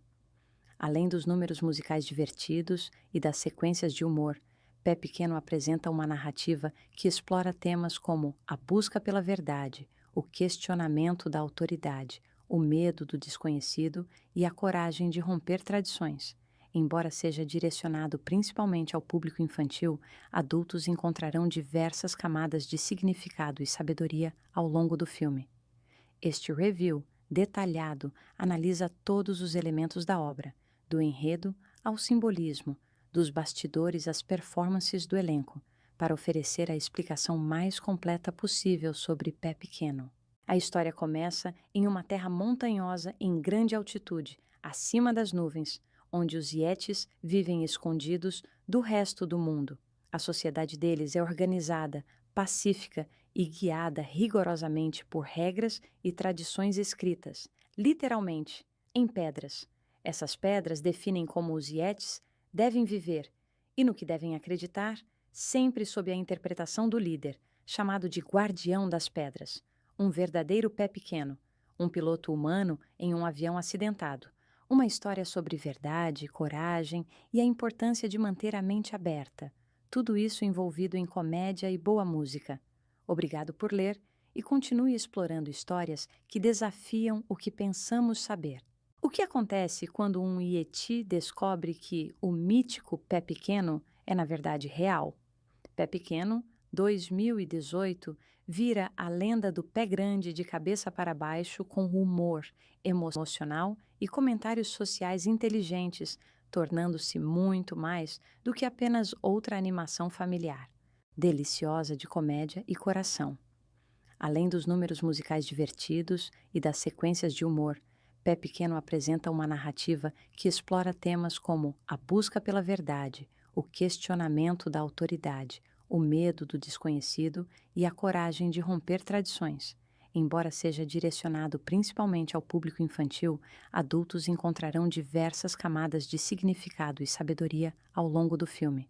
Além dos números musicais divertidos e das sequências de humor, Pé Pequeno apresenta uma narrativa que explora temas como a busca pela verdade, o questionamento da autoridade, o medo do desconhecido e a coragem de romper tradições. Embora seja direcionado principalmente ao público infantil, adultos encontrarão diversas camadas de significado e sabedoria ao longo do filme. Este review detalhado analisa todos os elementos da obra, do enredo ao simbolismo, dos bastidores às performances do elenco, para oferecer a explicação mais completa possível sobre Pé Pequeno. A história começa em uma terra montanhosa em grande altitude, acima das nuvens, onde os Yetis vivem escondidos do resto do mundo. A sociedade deles é organizada, pacífica e guiada rigorosamente por regras e tradições escritas, literalmente, em pedras. Essas pedras definem como os Yetis devem viver e no que devem acreditar, sempre sob a interpretação do líder, chamado de Guardião das Pedras, um verdadeiro pé pequeno, um piloto humano em um avião acidentado. Uma história sobre verdade, coragem e a importância de manter a mente aberta. Tudo isso envolvido em comédia e boa música. Obrigado por ler e continue explorando histórias que desafiam o que pensamos saber. O que acontece quando um Yeti descobre que o mítico Pé Pequeno é na verdade real? Pé Pequeno, 2018, vira a lenda do pé grande de cabeça para baixo com humor, emocional e comentários sociais inteligentes, tornando-se muito mais do que apenas outra animação familiar, deliciosa de comédia e coração. Além dos números musicais divertidos e das sequências de humor, Pé Pequeno apresenta uma narrativa que explora temas como a busca pela verdade, o questionamento da autoridade, o medo do desconhecido e a coragem de romper tradições. Embora seja direcionado principalmente ao público infantil, adultos encontrarão diversas camadas de significado e sabedoria ao longo do filme.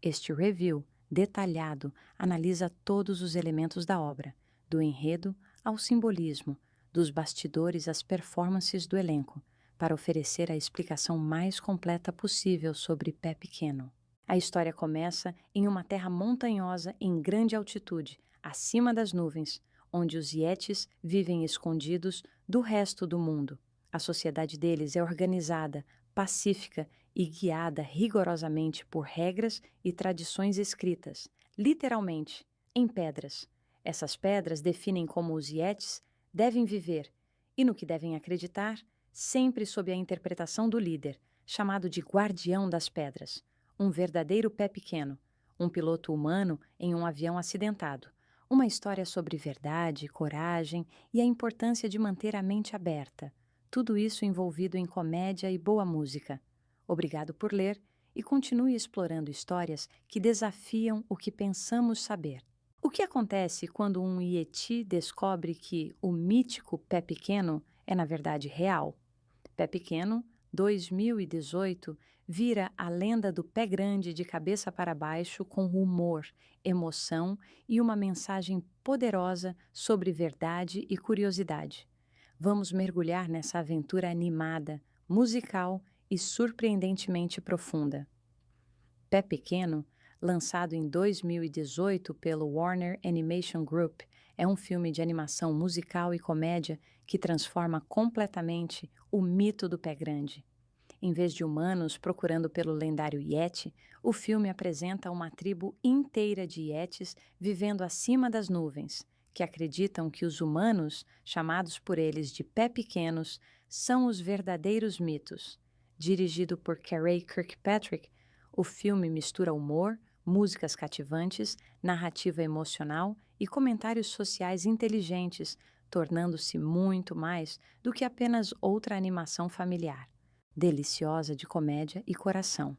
Este review detalhado analisa todos os elementos da obra, do enredo ao simbolismo, dos bastidores às performances do elenco, para oferecer a explicação mais completa possível sobre Pé Pequeno. A história começa em uma terra montanhosa em grande altitude, acima das nuvens, onde os Yetis vivem escondidos do resto do mundo. A sociedade deles é organizada, pacífica e guiada rigorosamente por regras e tradições escritas, literalmente, em pedras. Essas pedras definem como os Yetis devem viver e no que devem acreditar, sempre sob a interpretação do líder, chamado de Guardião das Pedras, um verdadeiro pé pequeno, um piloto humano em um avião acidentado. Uma história sobre verdade, coragem e a importância de manter a mente aberta. Tudo isso envolvido em comédia e boa música. Obrigado por ler e continue explorando histórias que desafiam o que pensamos saber. O que acontece quando um Yeti descobre que o mítico Pé Pequeno é na verdade real? Pé Pequeno, 2018, vira a lenda do pé grande de cabeça para baixo com humor, emoção e uma mensagem poderosa sobre verdade e curiosidade. Vamos mergulhar nessa aventura animada, musical e surpreendentemente profunda. Pé Pequeno, lançado em 2018 pelo Warner Animation Group, é um filme de animação musical e comédia que transforma completamente o mito do pé grande. Em vez de humanos procurando pelo lendário Yeti, o filme apresenta uma tribo inteira de Yetis vivendo acima das nuvens, que acreditam que os humanos, chamados por eles de pé pequenos, são os verdadeiros mitos. Dirigido por Carey Kirkpatrick, o filme mistura humor, músicas cativantes, narrativa emocional e comentários sociais inteligentes, tornando-se muito mais do que apenas outra animação familiar, deliciosa de comédia e coração.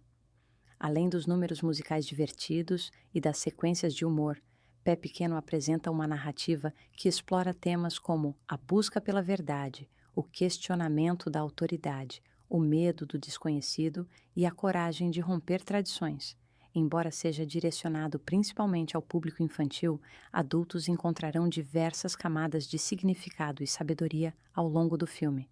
Além dos números musicais divertidos e das sequências de humor, Pé Pequeno apresenta uma narrativa que explora temas como a busca pela verdade, o questionamento da autoridade, o medo do desconhecido e a coragem de romper tradições. Embora seja direcionado principalmente ao público infantil, adultos encontrarão diversas camadas de significado e sabedoria ao longo do filme.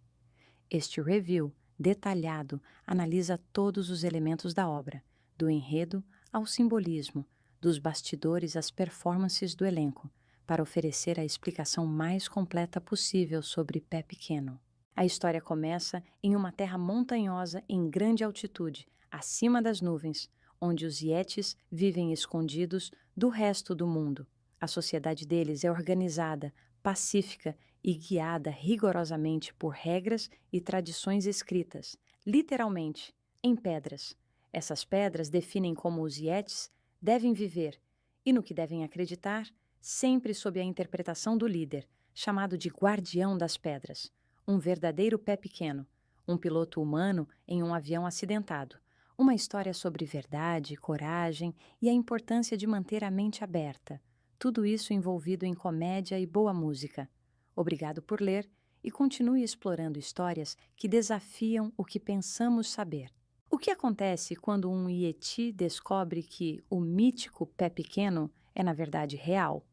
Este review detalhado analisa todos os elementos da obra, do enredo ao simbolismo, dos bastidores às performances do elenco, para oferecer a explicação mais completa possível sobre Pé Pequeno. A história começa em uma terra montanhosa em grande altitude, acima das nuvens, onde os Yetis vivem escondidos do resto do mundo. A sociedade deles é organizada, pacífica e guiada rigorosamente por regras e tradições escritas, literalmente, em pedras. Essas pedras definem como os Yetis devem viver e no que devem acreditar, sempre sob a interpretação do líder, chamado de Guardião das Pedras, um verdadeiro pé pequeno, um piloto humano em um avião acidentado. Uma história sobre verdade, coragem e a importância de manter a mente aberta. Tudo isso envolvido em comédia e boa música. Obrigado por ler e continue explorando histórias que desafiam o que pensamos saber. O que acontece quando um Yeti descobre que o mítico Pé Pequeno é na verdade real?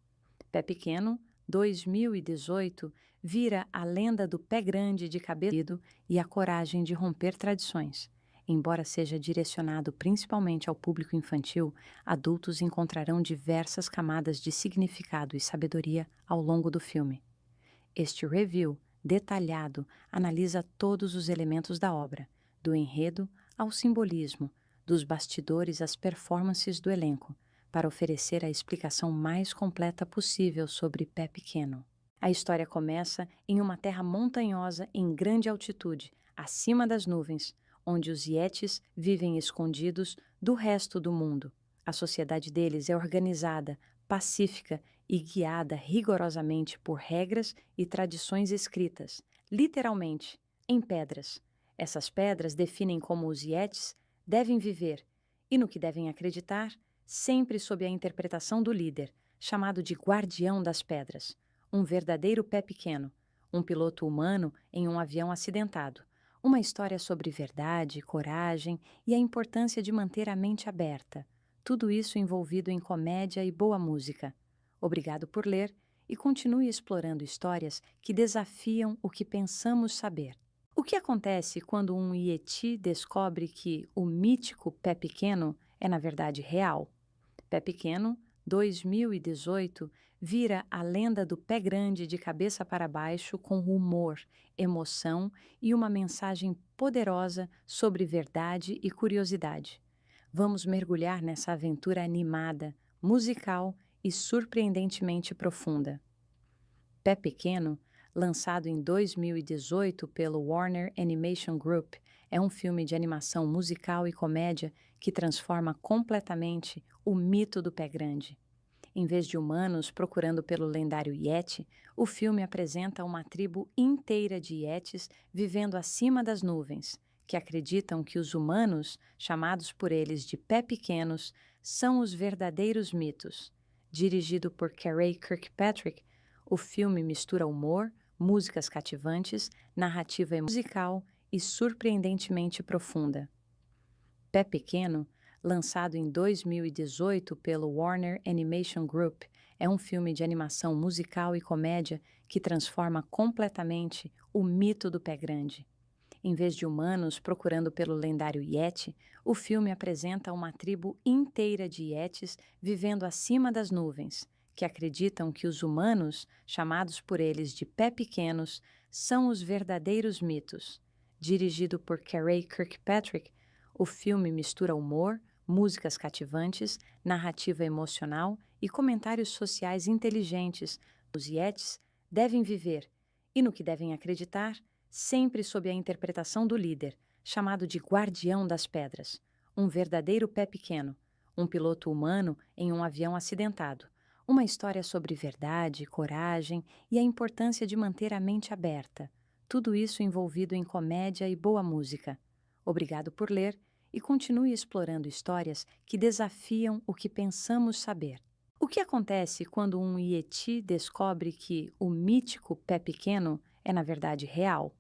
Pé Pequeno, 2018, vira a lenda do pé grande de cabeça e a coragem de romper tradições. Embora seja direcionado principalmente ao público infantil, adultos encontrarão diversas camadas de significado e sabedoria ao longo do filme. Este review detalhado analisa todos os elementos da obra, do enredo ao simbolismo, dos bastidores às performances do elenco, para oferecer a explicação mais completa possível sobre Pé Pequeno. A história começa em uma terra montanhosa em grande altitude, acima das nuvens, onde os Yetis vivem escondidos do resto do mundo. A sociedade deles é organizada, pacífica e guiada rigorosamente por regras e tradições escritas, literalmente, em pedras. Essas pedras definem como os Yetis devem viver e no que devem acreditar, sempre sob a interpretação do líder, chamado de Guardião das Pedras, um verdadeiro pé pequeno, um piloto humano em um avião acidentado. Uma história sobre verdade, coragem e a importância de manter a mente aberta. Tudo isso envolvido em comédia e boa música. Obrigado por ler e continue explorando histórias que desafiam o que pensamos saber. O que acontece quando um Yeti descobre que o mítico Pé Pequeno é na verdade real? Pé Pequeno, 2018, vira a lenda do pé grande de cabeça para baixo com humor, emoção e uma mensagem poderosa sobre verdade e curiosidade. Vamos mergulhar nessa aventura animada, musical e surpreendentemente profunda. Pé Pequeno, lançado em 2018 pelo Warner Animation Group, é um filme de animação musical e comédia que transforma completamente o mito do pé grande. Em vez de humanos procurando pelo lendário Yeti, o filme apresenta uma tribo inteira de Yetis vivendo acima das nuvens, que acreditam que os humanos, chamados por eles de pé pequenos, são os verdadeiros mitos. Dirigido por Carey Kirkpatrick, o filme mistura humor, músicas cativantes, narrativa musical e surpreendentemente profunda. Pé Pequeno, lançado em 2018 pelo Warner Animation Group, é um filme de animação musical e comédia que transforma completamente o mito do pé grande. Em vez de humanos procurando pelo lendário Yeti, o filme apresenta uma tribo inteira de Yetis vivendo acima das nuvens, que acreditam que os humanos, chamados por eles de pé pequenos, são os verdadeiros mitos. Dirigido por Carey Kirkpatrick, o filme mistura humor, músicas cativantes, narrativa emocional e comentários sociais inteligentes. Os Yetis devem viver, e no que devem acreditar, sempre sob a interpretação do líder, chamado de Guardião das Pedras, um verdadeiro pé pequeno, um piloto humano em um avião acidentado. Uma história sobre verdade, coragem e a importância de manter a mente aberta. Tudo isso envolvido em comédia e boa música. Obrigado por ler e continue explorando histórias que desafiam o que pensamos saber. O que acontece quando um Yeti descobre que o mítico Pé Pequeno é na verdade real?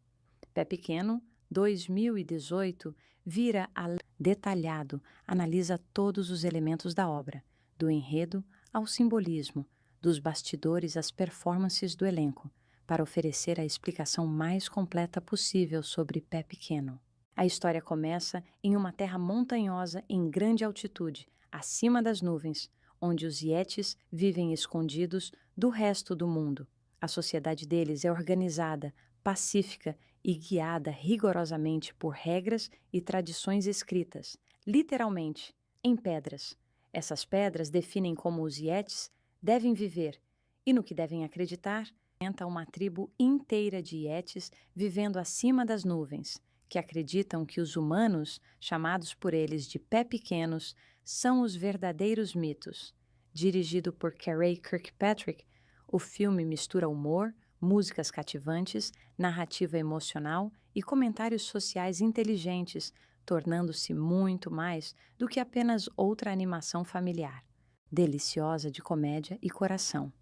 Pé Pequeno, 2018, vira detalhado, analisa todos os elementos da obra, do enredo ao simbolismo, dos bastidores às performances do elenco, para oferecer a explicação mais completa possível sobre Pé Pequeno. A história começa em uma terra montanhosa em grande altitude, acima das nuvens, onde os Yetis vivem escondidos do resto do mundo. A sociedade deles é organizada, pacífica e guiada rigorosamente por regras e tradições escritas, literalmente, em pedras. Essas pedras definem como os Yetis devem viver e no que devem acreditar. Entra uma tribo inteira de Yetis vivendo acima das nuvens, que acreditam que os humanos, chamados por eles de pé pequenos, são os verdadeiros mitos. Dirigido por Carey Kirkpatrick, o filme mistura humor, músicas cativantes, narrativa emocional e comentários sociais inteligentes, tornando-se muito mais do que apenas outra animação familiar, deliciosa de comédia e coração.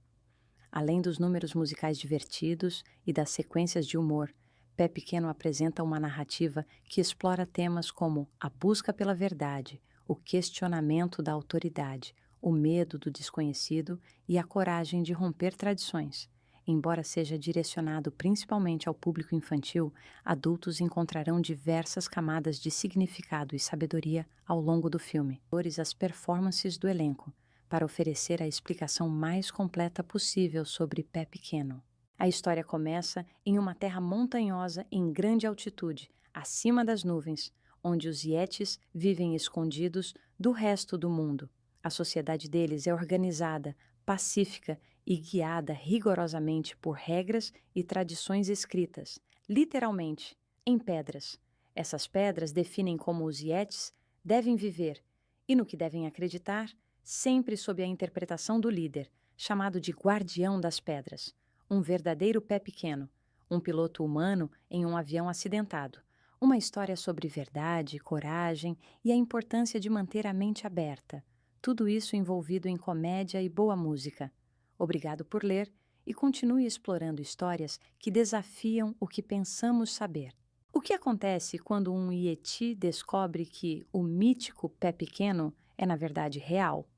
Além dos números musicais divertidos e das sequências de humor, Pé Pequeno apresenta uma narrativa que explora temas como a busca pela verdade, o questionamento da autoridade, o medo do desconhecido e a coragem de romper tradições. Embora seja direcionado principalmente ao público infantil, adultos encontrarão diversas camadas de significado e sabedoria ao longo do filme. As performances do elenco, para oferecer a explicação mais completa possível sobre Pé Pequeno. A história começa em uma terra montanhosa em grande altitude, acima das nuvens, onde os Yetis vivem escondidos do resto do mundo. A sociedade deles é organizada, pacífica e guiada rigorosamente por regras e tradições escritas, literalmente, em pedras. Essas pedras definem como os Yetis devem viver e no que devem acreditar, sempre sob a interpretação do líder, chamado de Guardião das Pedras, um verdadeiro pé pequeno, um piloto humano em um avião acidentado. Uma história sobre verdade, coragem e a importância de manter a mente aberta. Tudo isso envolvido em comédia e boa música. Obrigado por ler e continue explorando histórias que desafiam o que pensamos saber. O que acontece quando um Yeti descobre que o mítico Pé Pequeno é na verdade real?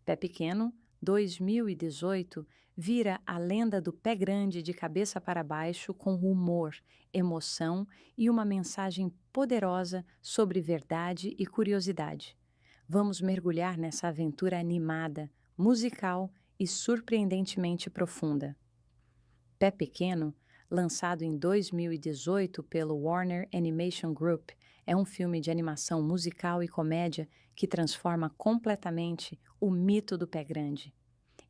Pé Pequeno, 2018, vira a lenda do pé grande de cabeça para baixo com humor, emoção e uma mensagem poderosa sobre verdade e curiosidade. Vamos mergulhar nessa aventura animada, musical e surpreendentemente profunda. Pé Pequeno, lançado em 2018 pelo Warner Animation Group, é um filme de animação musical e comédia que transforma completamente o mito do pé grande.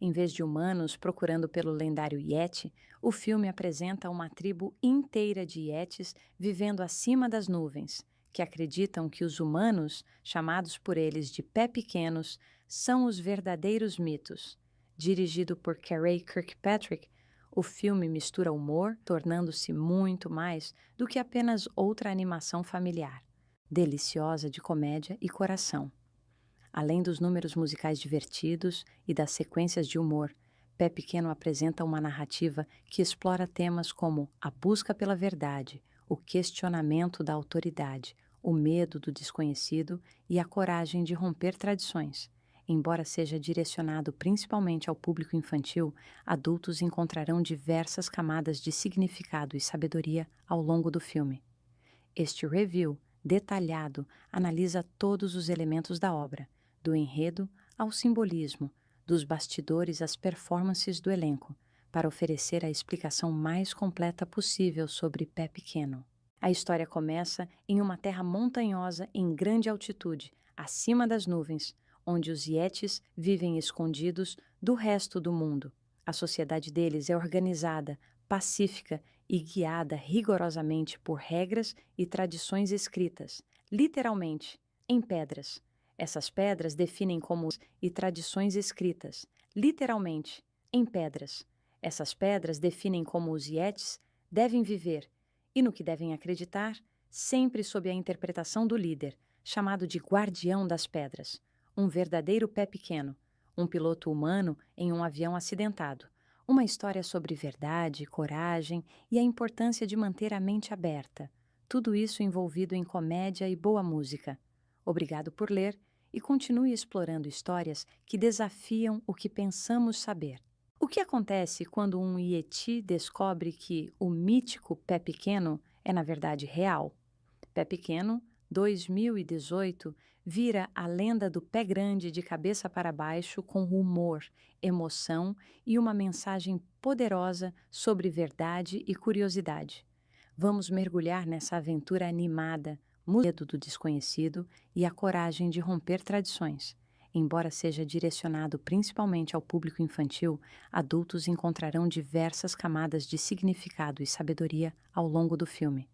Em vez de humanos procurando pelo lendário Yeti, o filme apresenta uma tribo inteira de Yetis vivendo acima das nuvens, que acreditam que os humanos, chamados por eles de pé pequenos, são os verdadeiros mitos. Dirigido por Carey Kirkpatrick, o filme mistura humor, tornando-se muito mais do que apenas outra animação familiar, deliciosa de comédia e coração. Além dos números musicais divertidos e das sequências de humor, Pé Pequeno apresenta uma narrativa que explora temas como a busca pela verdade, o questionamento da autoridade, o medo do desconhecido e a coragem de romper tradições. Embora seja direcionado principalmente ao público infantil, adultos encontrarão diversas camadas de significado e sabedoria ao longo do filme. Este review detalhado analisa todos os elementos da obra, do enredo ao simbolismo, dos bastidores às performances do elenco, para oferecer a explicação mais completa possível sobre Pé Pequeno. A história começa em uma terra montanhosa em grande altitude, acima das nuvens, onde os Yetis vivem escondidos do resto do mundo. A sociedade deles é organizada, pacífica e guiada rigorosamente por regras e tradições escritas, literalmente, em pedras. Essas pedras definem como e tradições escritas, literalmente, em pedras. Essas pedras definem como os Yetis devem viver e no que devem acreditar, sempre sob a interpretação do líder, chamado de Guardião das Pedras, um verdadeiro pé pequeno, um piloto humano em um avião acidentado, uma história sobre verdade, coragem e a importância de manter a mente aberta, tudo isso envolvido em comédia e boa música. Obrigado por ler e continue explorando histórias que desafiam o que pensamos saber. O que acontece quando um Yeti descobre que o mítico Pé Pequeno é, na verdade, real? Pé Pequeno, 2018, vira a lenda do pé grande de cabeça para baixo com humor, emoção e uma mensagem poderosa sobre verdade e curiosidade. Vamos mergulhar nessa aventura animada, o medo do desconhecido e a coragem de romper tradições. Embora seja direcionado principalmente ao público infantil, adultos encontrarão diversas camadas de significado e sabedoria ao longo do filme.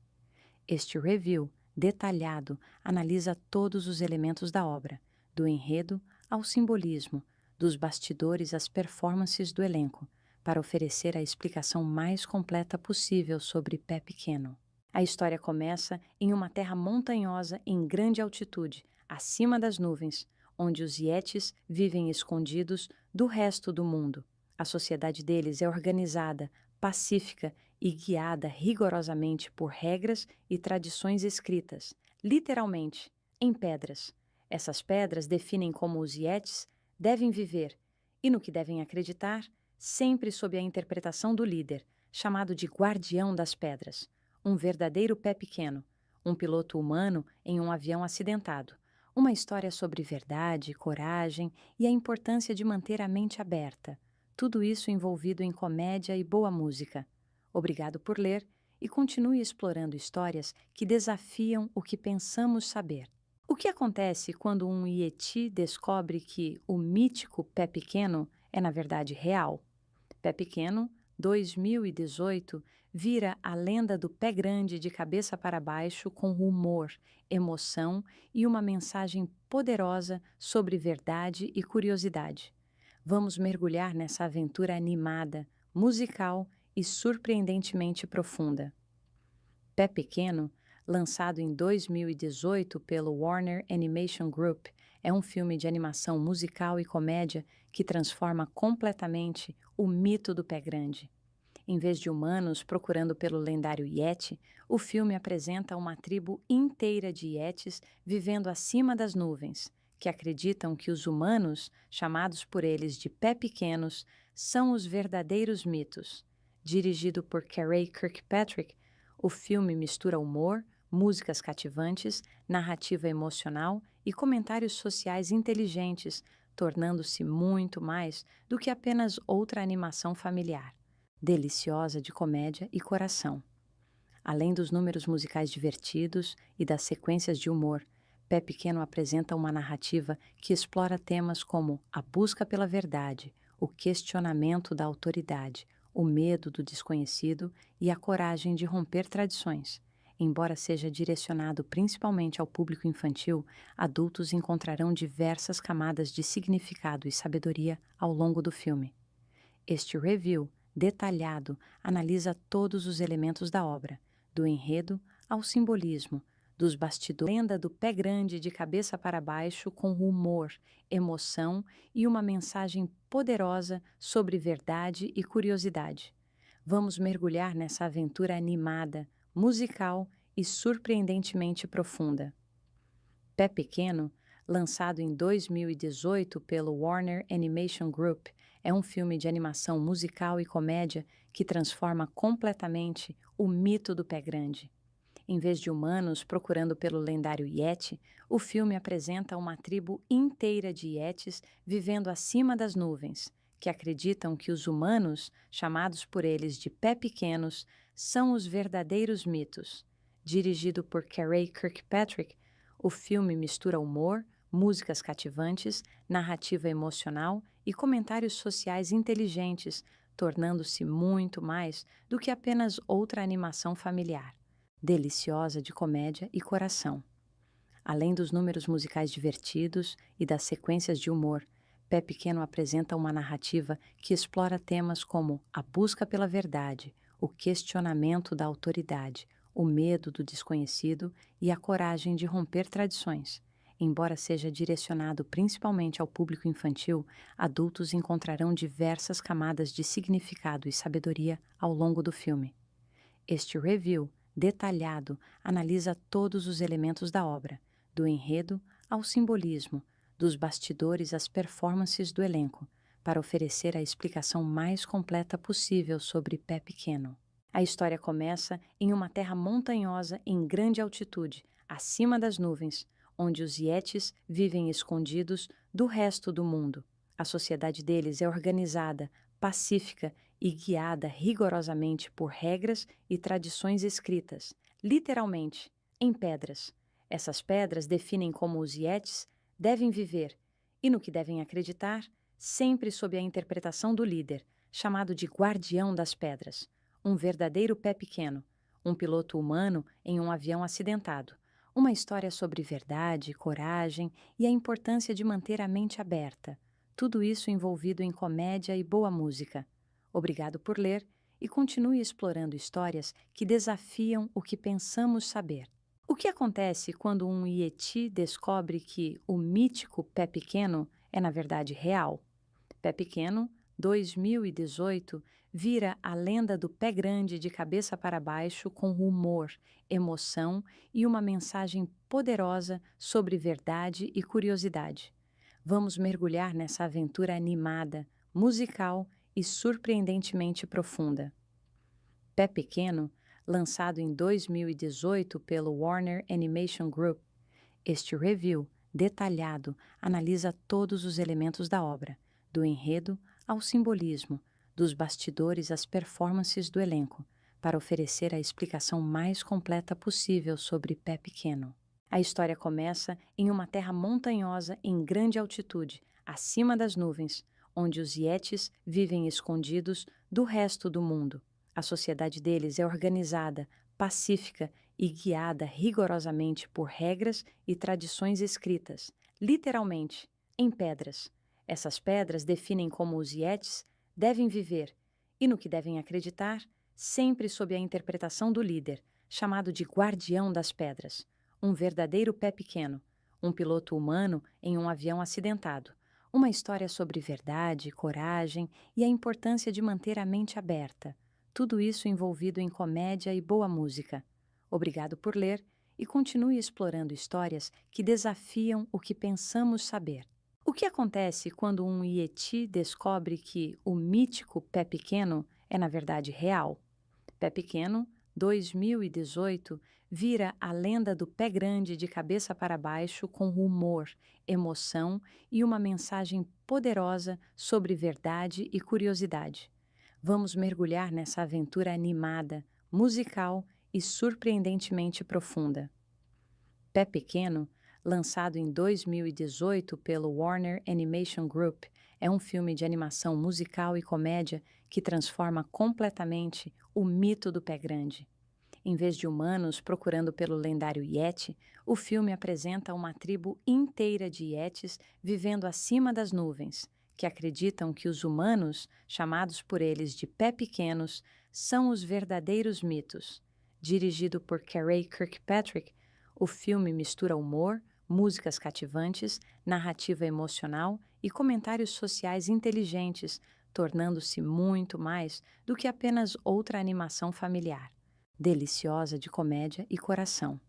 Este review detalhado analisa todos os elementos da obra, do enredo ao simbolismo, dos bastidores às performances do elenco, para oferecer a explicação mais completa possível sobre Pé Pequeno. A história começa em uma terra montanhosa em grande altitude, acima das nuvens, onde os Yetis vivem escondidos do resto do mundo. A sociedade deles é organizada, pacífica e guiada rigorosamente por regras e tradições escritas, literalmente, em pedras. Essas pedras definem como os Yetis devem viver e no que devem acreditar, sempre sob a interpretação do líder, chamado de Guardião das Pedras, um verdadeiro pé pequeno, um piloto humano em um avião acidentado. Uma história sobre verdade, coragem e a importância de manter a mente aberta. Tudo isso envolvido em comédia e boa música. Obrigado por ler e continue explorando histórias que desafiam o que pensamos saber. O que acontece quando um Yeti descobre que o mítico Pé Pequeno é, na verdade, real? Pé Pequeno, 2018, vira a lenda do pé grande de cabeça para baixo com humor, emoção e uma mensagem poderosa sobre verdade e curiosidade. Vamos mergulhar nessa aventura animada, musical e surpreendentemente profunda. Pé Pequeno, lançado em 2018 pelo Warner Animation Group, é um filme de animação musical e comédia que transforma completamente o mito do pé grande. Em vez de humanos procurando pelo lendário Yeti, o filme apresenta uma tribo inteira de Yetis vivendo acima das nuvens, que acreditam que os humanos, chamados por eles de pé pequenos, são os verdadeiros mitos. Dirigido por Carey Kirkpatrick, o filme mistura humor, músicas cativantes, narrativa emocional e comentários sociais inteligentes, tornando-se muito mais do que apenas outra animação familiar, deliciosa de comédia e coração. Além dos números musicais divertidos e das sequências de humor, Pé Pequeno apresenta uma narrativa que explora temas como a busca pela verdade, o questionamento da autoridade, o medo do desconhecido e a coragem de romper tradições. Embora seja direcionado principalmente ao público infantil, adultos encontrarão diversas camadas de significado e sabedoria ao longo do filme. Este review detalhado analisa todos os elementos da obra, do enredo ao simbolismo, dos bastidores, lenda do pé grande de cabeça para baixo com humor, emoção e uma mensagem poderosa sobre verdade e curiosidade. Vamos mergulhar nessa aventura animada, musical e surpreendentemente profunda. Pé Pequeno, lançado em 2018 pelo Warner Animation Group, é um filme de animação musical e comédia que transforma completamente o mito do pé grande. Em vez de humanos procurando pelo lendário Yeti, o filme apresenta uma tribo inteira de Yetis vivendo acima das nuvens, que acreditam que os humanos, chamados por eles de pé pequenos, são os verdadeiros mitos. Dirigido por Carey Kirkpatrick, o filme mistura humor, músicas cativantes, narrativa emocional e comentários sociais inteligentes, tornando-se muito mais do que apenas outra animação familiar, deliciosa de comédia e coração. Além dos números musicais divertidos e das sequências de humor, Pé Pequeno apresenta uma narrativa que explora temas como a busca pela verdade, o questionamento da autoridade, o medo do desconhecido e a coragem de romper tradições. Embora seja direcionado principalmente ao público infantil, adultos encontrarão diversas camadas de significado e sabedoria ao longo do filme. Este review detalhado analisa todos os elementos da obra, do enredo ao simbolismo, dos bastidores às performances do elenco, para oferecer a explicação mais completa possível sobre Pé Pequeno. A história começa em uma terra montanhosa em grande altitude, acima das nuvens, onde os Yetis vivem escondidos do resto do mundo. A sociedade deles é organizada, pacífica e guiada rigorosamente por regras e tradições escritas, literalmente, em pedras. Essas pedras definem como os Yetis devem viver e no que devem acreditar, sempre sob a interpretação do líder, chamado de Guardião das Pedras, um verdadeiro pé pequeno, um piloto humano em um avião acidentado. Uma história sobre verdade, coragem e a importância de manter a mente aberta. Tudo isso envolvido em comédia e boa música. Obrigado por ler e continue explorando histórias que desafiam o que pensamos saber. O que acontece quando um Yeti descobre que o mítico Pé Pequeno é na verdade real? Pé Pequeno, 2018, vira a lenda do pé grande de cabeça para baixo com humor, emoção e uma mensagem poderosa sobre verdade e curiosidade. Vamos mergulhar nessa aventura animada, musical e surpreendentemente profunda. Pé Pequeno, lançado em 2018 pelo Warner Animation Group. Este review detalhado analisa todos os elementos da obra, do enredo ao simbolismo, dos bastidores às performances do elenco, para oferecer a explicação mais completa possível sobre Pé Pequeno. A história começa em uma terra montanhosa em grande altitude, acima das nuvens, onde os Yetis vivem escondidos do resto do mundo. A sociedade deles é organizada, pacífica e guiada rigorosamente por regras e tradições escritas, literalmente, em pedras. Essas pedras definem como os Yetis devem viver e no que devem acreditar, sempre sob a interpretação do líder, chamado de Guardião das Pedras, um verdadeiro pé pequeno, um piloto humano em um avião acidentado, uma história sobre verdade, coragem e a importância de manter a mente aberta. Tudo isso envolvido em comédia e boa música. Obrigado por ler e continue explorando histórias que desafiam o que pensamos saber. O que acontece quando um Yeti descobre que o mítico Pé Pequeno é na verdade real? Pé Pequeno, 2018, vira a lenda do pé grande de cabeça para baixo com humor, emoção e uma mensagem poderosa sobre verdade e curiosidade. Vamos mergulhar nessa aventura animada, musical e surpreendentemente profunda. Pé Pequeno, lançado em 2018 pelo Warner Animation Group, é um filme de animação musical e comédia que transforma completamente o mito do pé grande. Em vez de humanos procurando pelo lendário Yeti, o filme apresenta uma tribo inteira de Yetis vivendo acima das nuvens, que acreditam que os humanos, chamados por eles de pé pequenos, são os verdadeiros mitos. Dirigido por Carey Kirkpatrick, o filme mistura humor, músicas cativantes, narrativa emocional e comentários sociais inteligentes, tornando-se muito mais do que apenas outra animação familiar, deliciosa de comédia e coração.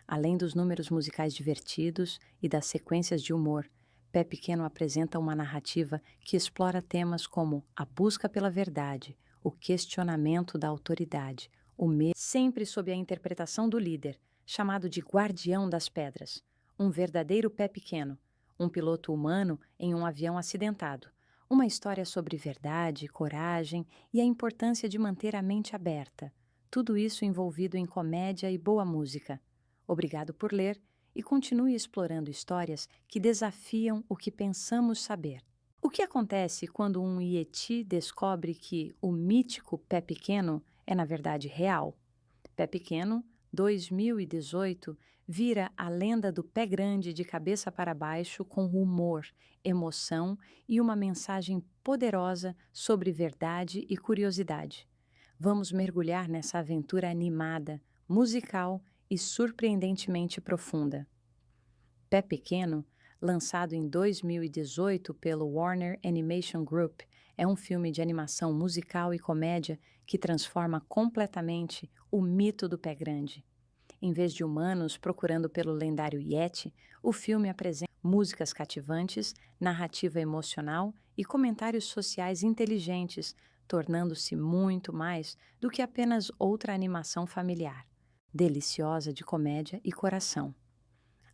Além dos números musicais divertidos e das sequências de humor, Pé Pequeno apresenta uma narrativa que explora temas como a busca pela verdade, o questionamento da autoridade, O medo sempre sob a interpretação do líder, chamado de Guardião das Pedras, um verdadeiro pé pequeno, um piloto humano em um avião acidentado, uma história sobre verdade, coragem e a importância de manter a mente aberta. Tudo isso envolvido em comédia e boa música. Obrigado por ler e continue explorando histórias que desafiam o que pensamos saber. O que acontece quando um Yeti descobre que o mítico pé pequeno é, na verdade, real? Pé Pequeno, 2018, vira a lenda do pé grande de cabeça para baixo com humor, emoção e uma mensagem poderosa sobre verdade e curiosidade. Vamos mergulhar nessa aventura animada, musical e surpreendentemente profunda. Pé Pequeno, lançado em 2018 pelo Warner Animation Group, é um filme de animação musical e comédia que transforma completamente o mito do pé grande. Em vez de humanos procurando pelo lendário Yeti, o filme apresenta músicas cativantes, narrativa emocional e comentários sociais inteligentes, tornando-se muito mais do que apenas outra animação familiar, deliciosa de comédia e coração.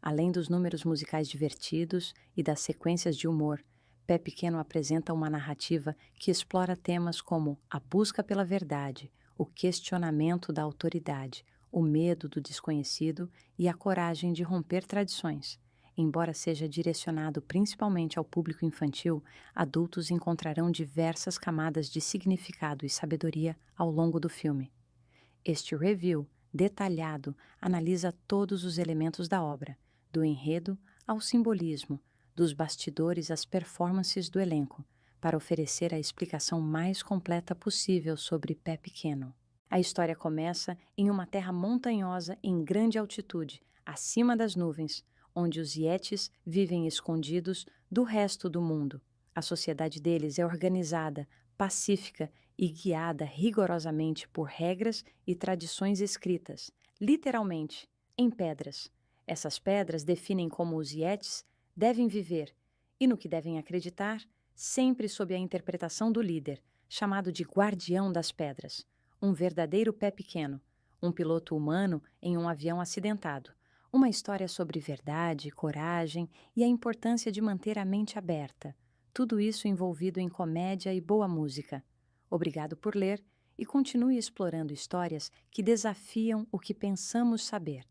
Além dos números musicais divertidos e das sequências de humor, Pé Pequeno apresenta uma narrativa que explora temas como a busca pela verdade, o questionamento da autoridade, o medo do desconhecido e a coragem de romper tradições. Embora seja direcionado principalmente ao público infantil, adultos encontrarão diversas camadas de significado e sabedoria ao longo do filme. Este review detalhado analisa todos os elementos da obra, do enredo ao simbolismo, dos bastidores às performances do elenco, para oferecer a explicação mais completa possível sobre Pé Pequeno. A história começa em uma terra montanhosa em grande altitude, acima das nuvens, onde os Yetis vivem escondidos do resto do mundo. A sociedade deles é organizada, pacífica e guiada rigorosamente por regras e tradições escritas, literalmente, em pedras. Essas pedras definem como os Yetis devem viver e no que devem acreditar, sempre sob a interpretação do líder, chamado de Guardião das Pedras, um verdadeiro pé pequeno, um piloto humano em um avião acidentado, uma história sobre verdade, coragem e a importância de manter a mente aberta, tudo isso envolvido em comédia e boa música. Obrigado por ler e continue explorando histórias que desafiam o que pensamos saber.